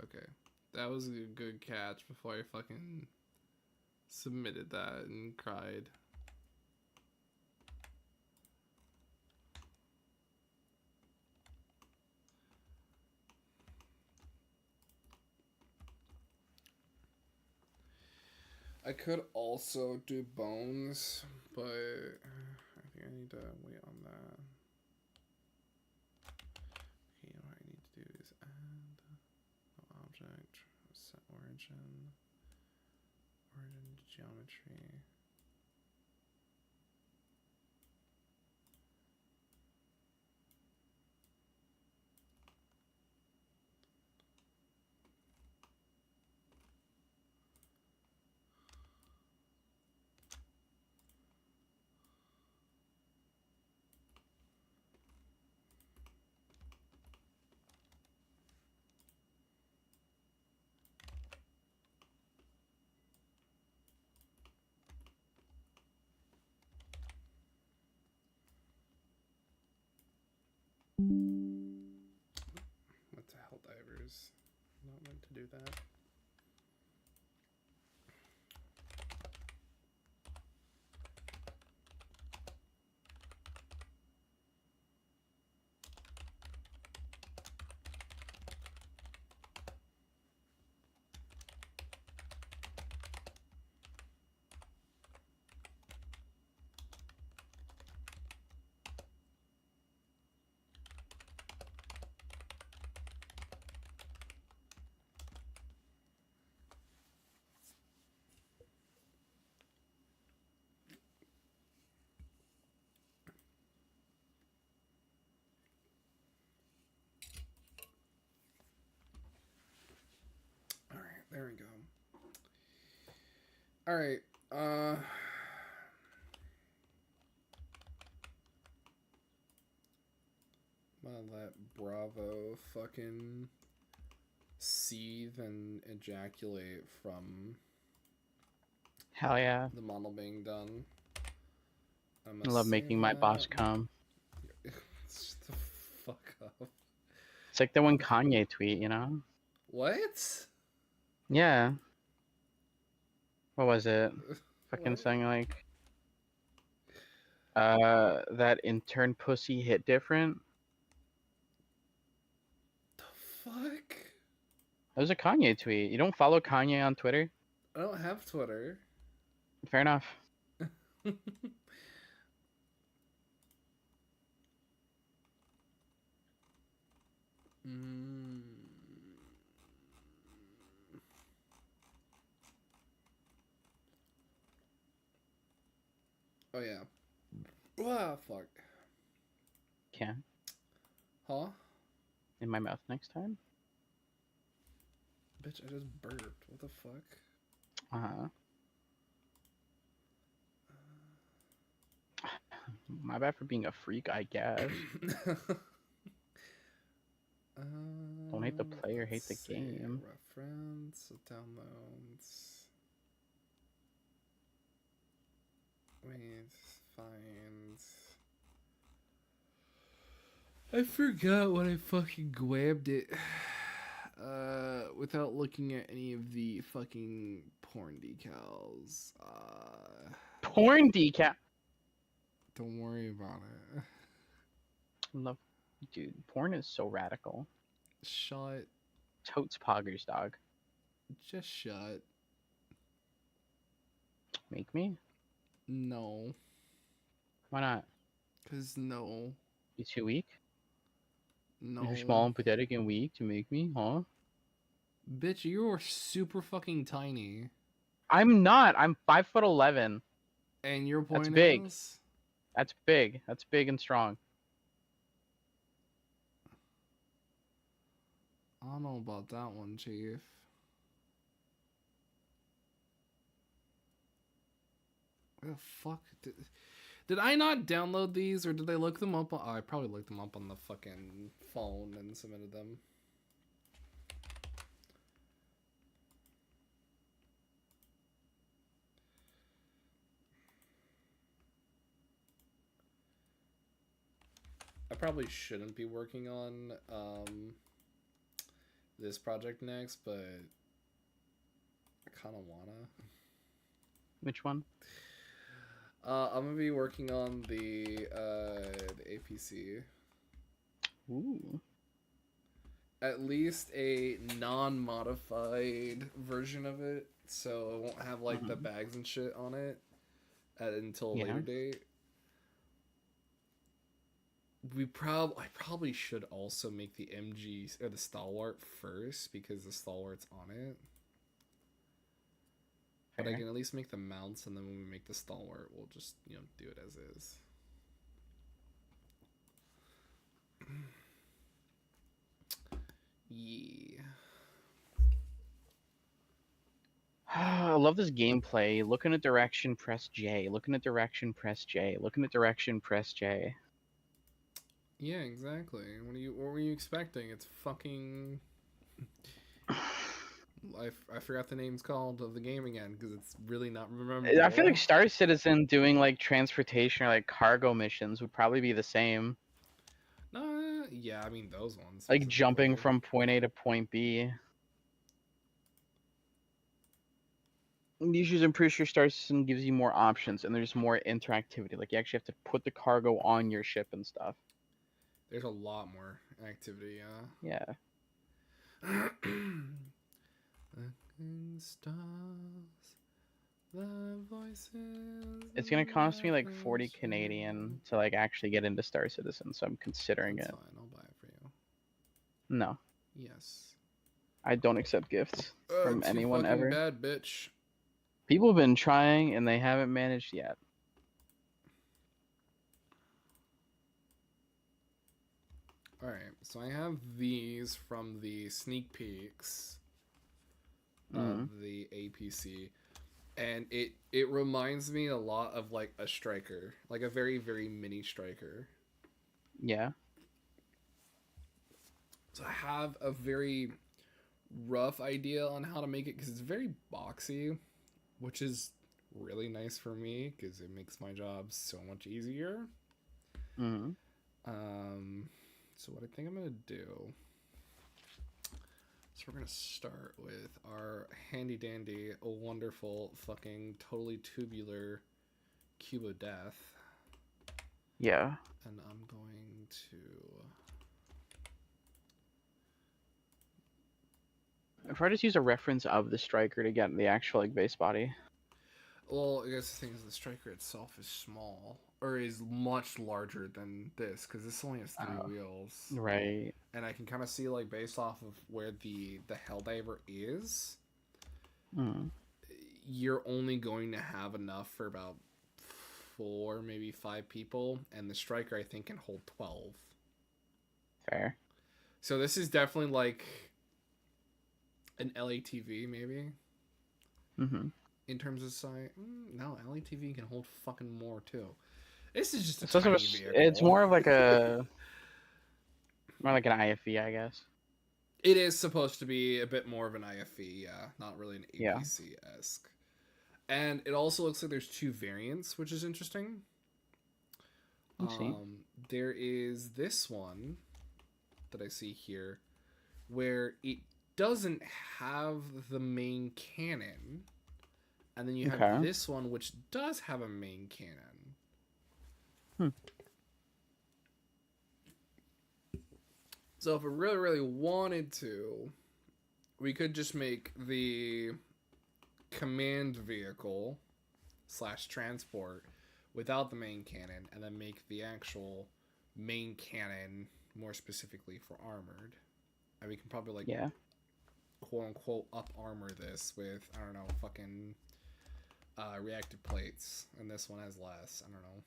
Okay. That was a good catch before I fucking submitted that and cried. I could also do bones, but I think I need to wait on that. Okay, you know what I need to do is add no object, set origin to geometry. What the Helldivers? Not meant to do that. Alright, there we go. Alright, I'm gonna let Bravo fucking seethe and ejaculate from Hell yeah. the model being done. I love making my boss come. Shut the fuck up. It's like the one Kanye tweet, you know? What? Yeah. What was it? Fucking What? saying like, that intern pussy hit different. The fuck? That was a Kanye tweet. You don't follow Kanye on Twitter? I don't have Twitter. Fair enough. mm. Oh yeah. Ah, fuck. Can Huh? in my mouth next time. Bitch, I just burped. What the fuck? Uh-huh. My bad for being a freak, I guess. Don't hate the player, hate the Let's see. game. Reference, downloads. Wait, find. I forgot when I fucking grabbed it. Without looking at any of the fucking porn decals. Porn decap. Don't worry about it. Love, dude. Porn is so radical. Shut. Totes poggers, dog. Just shut. Make me? No. Why not? Cause no. You too weak? No. You're small and pathetic and weak to make me, huh? Bitch, you're super fucking tiny. I'm not. I'm 5'11". And your point That's big. is? That's big. That's big and strong. I don't know about that one, Chief. Where the fuck? Did I not download these, or did I look them up? I probably looked them up on the fucking phone and submitted them. I probably shouldn't be working on this project next, but I kind of wanna. Which one? I'm gonna be working on the APC. Ooh. At least a non-modified version of it, so it won't have like the bags and shit on it until a later date. I probably should also make the MG or the Stalwart first because the Stalwart's on it. But I can at least make the mounts, and then when we make the Stalwart, we'll just, do it as is. Yeah. I love this gameplay. Look in a direction, press J. Look in a direction, press J. Look in a direction, press J. Yeah, exactly. What were you expecting? It's fucking... I forgot the name's called of the game again because it's really not memorable. I feel like Star Citizen doing like transportation or like cargo missions would probably be the same. Yeah, I mean those ones. Like jumping from point A to point B. Usually, I'm pretty sure Star Citizen gives you more options and there's more interactivity. Like you actually have to put the cargo on your ship and stuff. There's a lot more activity, yeah. Stars, the voices. It's gonna cost me like 40 Canadian to like actually get into Star Citizen, so I'm considering That's it. fine, I'll buy it for you. No. Yes. I don't accept gifts from anyone ever. Bad bitch. People have been trying and they haven't managed yet. Alright, so I have these from the sneak peeks of the APC, and it reminds me a lot of like a striker, like a very, very mini striker. Yeah. So I have a very rough idea on how to make it because it's very boxy, which is really nice for me because it makes my job so much easier. So what I think I'm gonna do, so we're gonna start with our handy dandy, wonderful, fucking totally tubular cube of death. Yeah. And I'm going to... If I just use a reference of the striker to get the actual like base body. Well, I guess the thing is the striker itself is small, or is much larger than this, because this only has 3 wheels. Right. And I can kind of see, like, based off of where the Helldiver is, you're only going to have enough for about 4, maybe 5 people, and the striker I think can hold 12. Fair. So this is definitely like an LATV maybe. Mm-hmm. In terms of size. No, LATV can hold fucking more too. This is just a It's also tiny vehicle. it's more of like a more like an IFV, I guess. It is supposed to be a bit more of an IFV, yeah, not really an Yeah. APC-esque. And it also looks like there's 2 variants, which is interesting. Let's see. There is this one that I see here where it doesn't have the main cannon, and then you have this one which does have a main cannon. So if we really, really wanted to, we could just make the command vehicle / transport without the main cannon, and then make the actual main cannon more specifically for armored. And we can probably like quote unquote up armor this with, I don't know, fucking reactive plates, and this one has less. I don't know.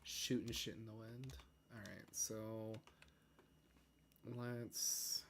Shooting shit in the wind. Alright, so let's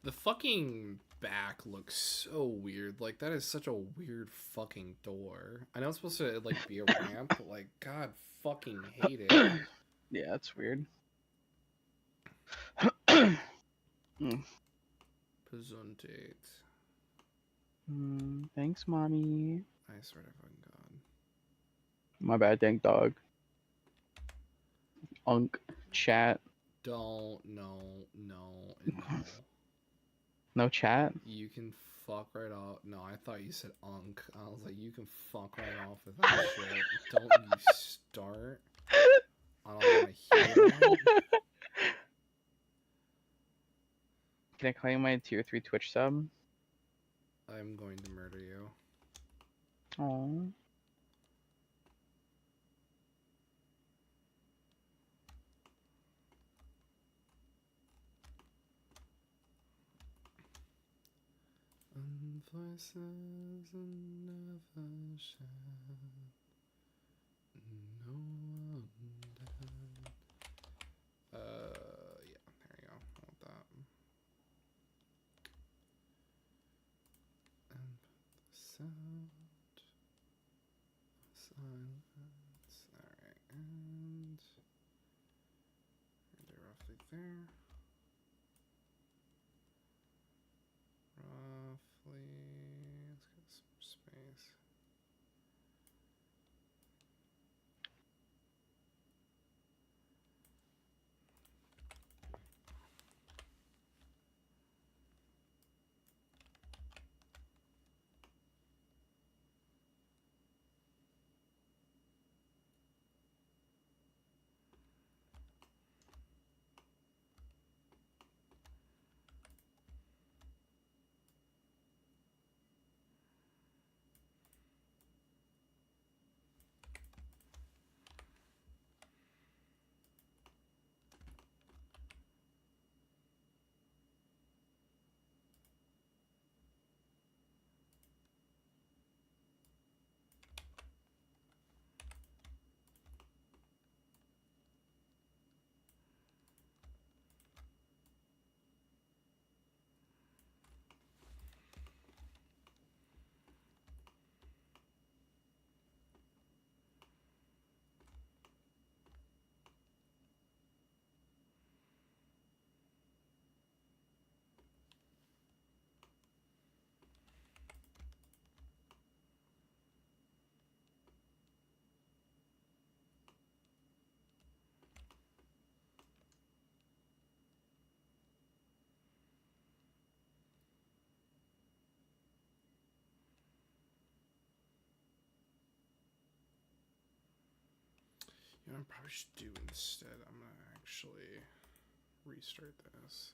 the fucking back looks so weird. Like, that is such a weird fucking door. I know it's supposed to, like, be a ramp, but, like, God fucking hate it. Yeah, that's weird. Presentate. Thanks, mommy. I swear to fucking God. My bad, dang dog. Chat. No. No chat? You can fuck right off. No, I thought you said unk. I was like, you can fuck right off with that shit. Don't you start. I don't want to hear that. Can I claim my tier 3 Twitch sub? I'm going to murder you. Aww. Voices never shed. No one dead. Yeah, there you go. I want that. And put the sound of silence. Alright, and do roughly there. Roughly, let's get some space. You know, I probably should do instead. I'm gonna actually restart this.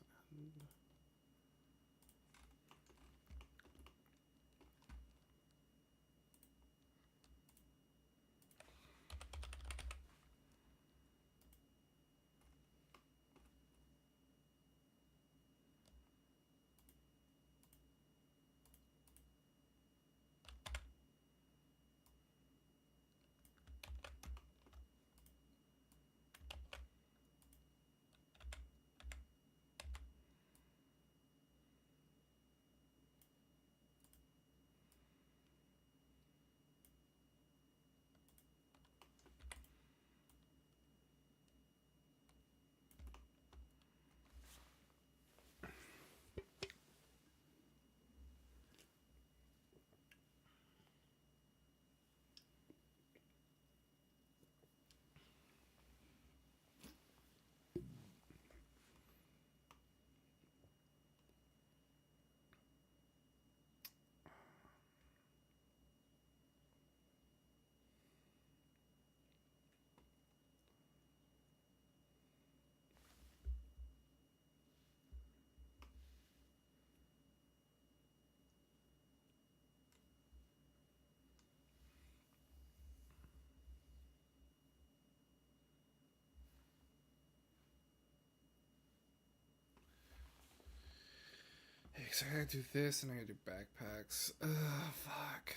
And so I gotta do this and I gotta do backpacks. Ugh, fuck.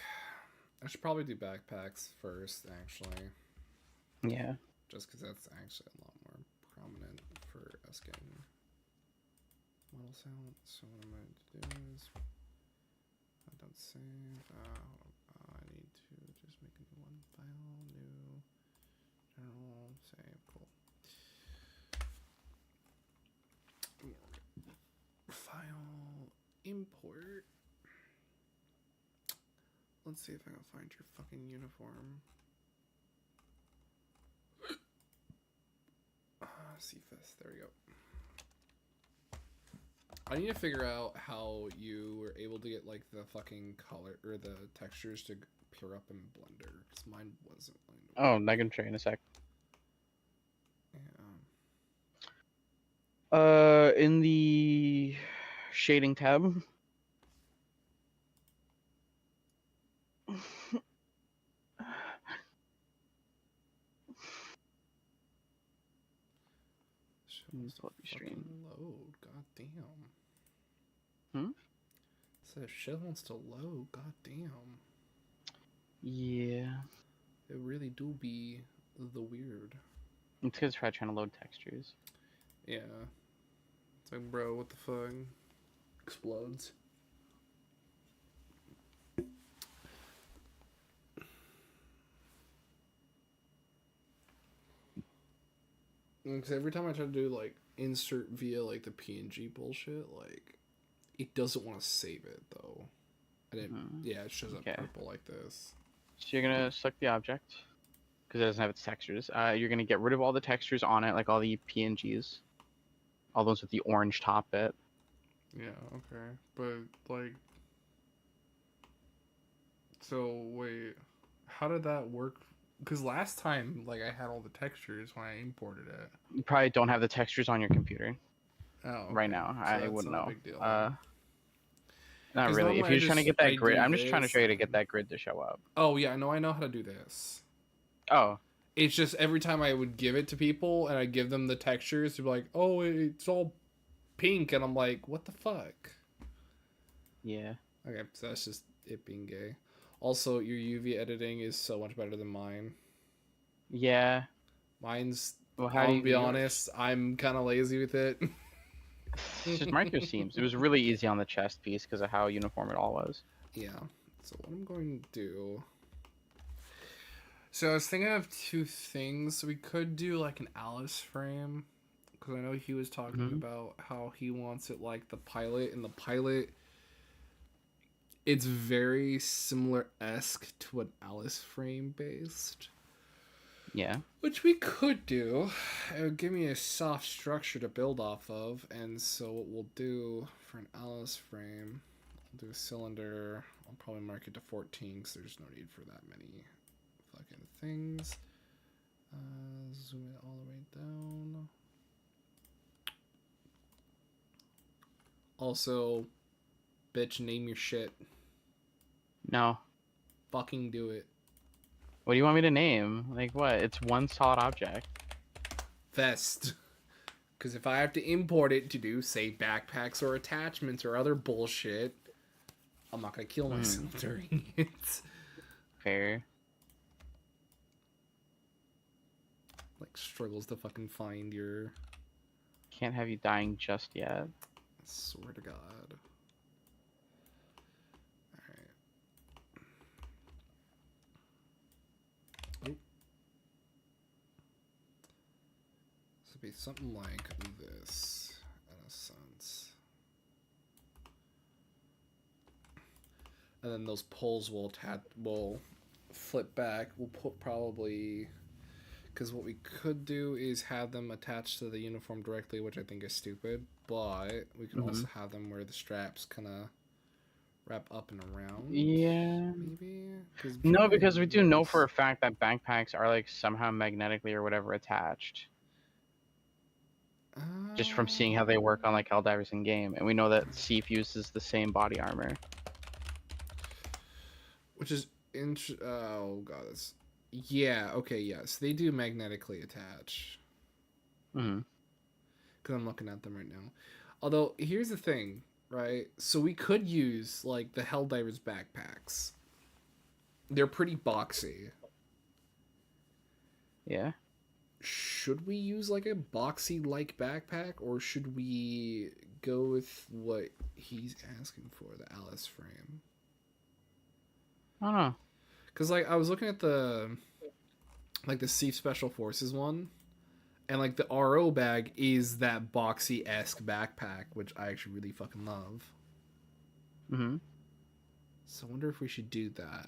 I should probably do backpacks first, actually. Yeah. Just because that's actually a lot more prominent for us getting models out. So what I'm going to do is, I don't save. I need to just make a new one. File, new, general, save, cool. File, import. Let's see if I can find your fucking uniform. CFS, there we go. I need to figure out how you were able to get like the fucking color or the textures to appear up in Blender, because mine wasn't. Oh, I can show you in a sec. Yeah. In the shading tab. Pull up your stream. Load, god damn. Hmm? So shit wants to load, god damn. Yeah. It really do be the weird. It's because trying to load textures. Yeah. It's like, bro, what the fuck? Explodes. Because every time I try to do like insert via like the PNG bullshit, like it doesn't want to save it though. I didn't. Yeah, it shows up purple like this. So you're gonna select the object because it doesn't have its textures. You're gonna get rid of all the textures on it, like all the PNGs, all those with the orange top bit. Yeah. Okay. But like, so wait, how did that work? Because last time, like, I had all the textures when I imported it. You probably don't have the textures on your computer. Oh, okay. Right now, so I wouldn't know. A big deal, not really. If you're just trying to get that grid, I'm just trying to show you to get that grid to show up. Oh yeah, no, I know how to do this. Oh. It's just every time I would give it to people and I give them the textures, they'd be like, "Oh, it's all pink," and I'm like, "What the fuck?" Yeah. Okay, so that's just it being gay. Also, your UV editing is so much better than mine. Yeah. Mine's. Well, I'll be honest, I'm kind of lazy with it. It's just micro seams. It was really easy on the chest piece because of how uniform it all was. Yeah. So what I'm going to do. So I was thinking of two things. We could do like an Alice frame, because I know he was talking about how he wants it like the pilot, and the pilot, it's very similar-esque to an Alice frame based. Yeah. Which we could do. It would give me a soft structure to build off of, and so what we'll do for an Alice frame, I'll do a cylinder. I'll probably mark it to 14 because there's no need for that many fucking things. Zoom it all the way down. Also, bitch, name your shit. No. Fucking do it. What do you want me to name? Like what? It's one solid object. Vest. Because if I have to import it to do, say, backpacks or attachments or other bullshit, I'm not going to kill myself during it. Fair. Like, struggles to fucking find your... Can't have you dying just yet. I swear to God. Alright. This would be something like this, in a sense. And then those poles will flip back. We'll put probably... Because what we could do is have them attached to the uniform directly, which I think is stupid. But we could also have them where the straps kind of wrap up and around. Yeah. Maybe? No, because we do know for a fact that backpacks are like somehow magnetically or whatever attached. Just from seeing how they work on like Helldivers in game, and we know that Seif uses the same body armor. Which is oh god, that's... Yeah, okay, yes. They do magnetically attach. Mm-hmm. Because I'm looking at them right now. Although, here's the thing, right? So we could use, like, the Helldivers backpacks. They're pretty boxy. Yeah. Should we use, like, a boxy-like backpack? Or should we go with what he's asking for, the Alice frame? I don't know. Because, like, I was looking at the Seif Special Forces one, and, like, the RO bag is that boxy-esque backpack, which I actually really fucking love. Mm-hmm. So I wonder if we should do that.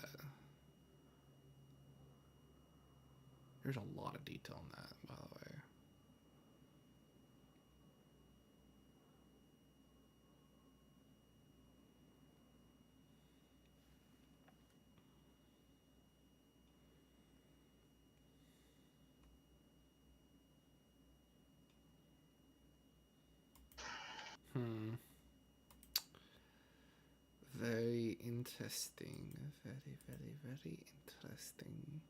There's a lot of detail in that, by the way. Very interesting. Very, very, very interesting.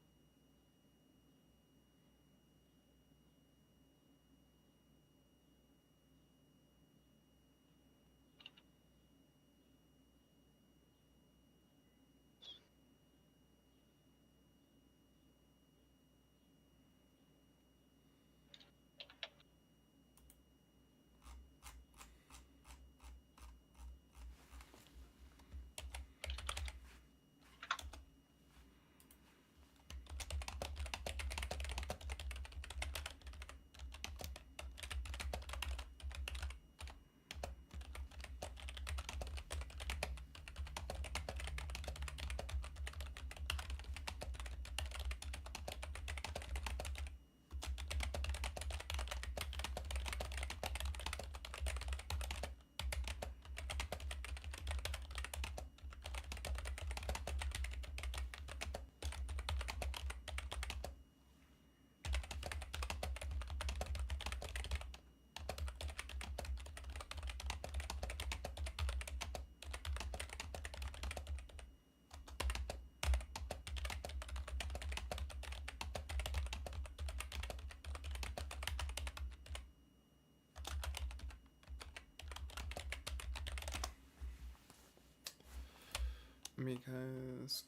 Because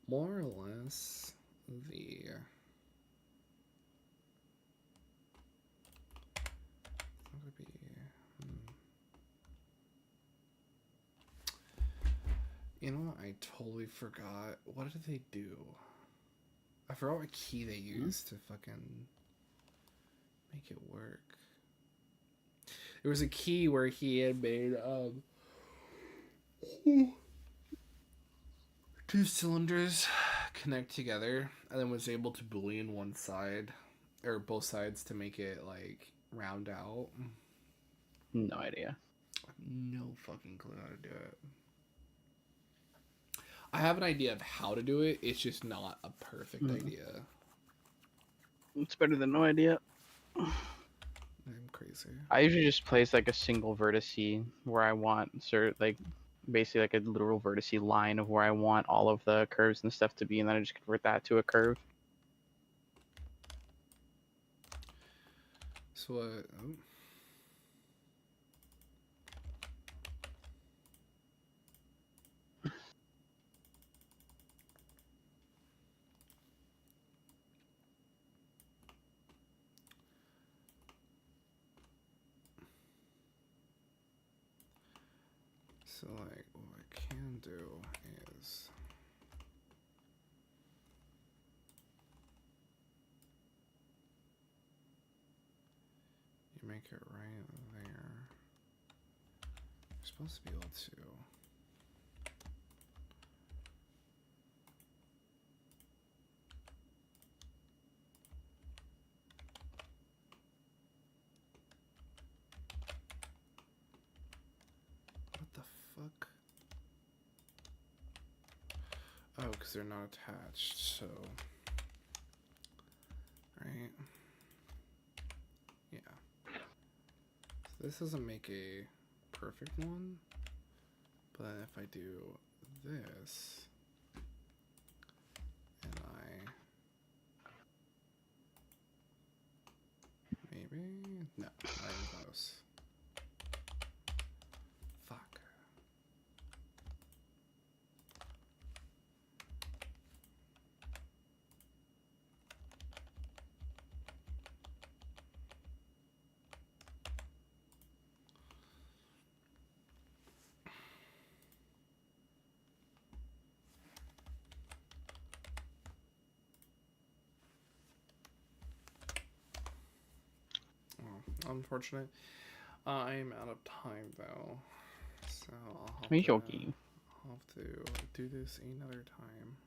more or less the you know what? I totally forgot. What did they do? I forgot what key they used to fucking make it work. There was a key where he had made two cylinders connect together and then was able to boolean one side or both sides to make it like round out. No idea. No fucking clue how to do it. I have an idea of how to do it. It's just not a perfect idea. It's better than no idea. I'm crazy. I usually just place like a single vertice where I want like basically like a literal vertice line of where I want all of the curves and stuff to be, and then I just convert that to a curve. So what? Oh. So like what I can do is you make it right there. You're supposed to be able to. What the fuck? Oh, because they're not attached, so. Right? Yeah. So this doesn't make a perfect one, but if I do this, and maybe? No, not even close. Fuck. Oh, unfortunate. I'm out of time though, so I'll have to do this another time.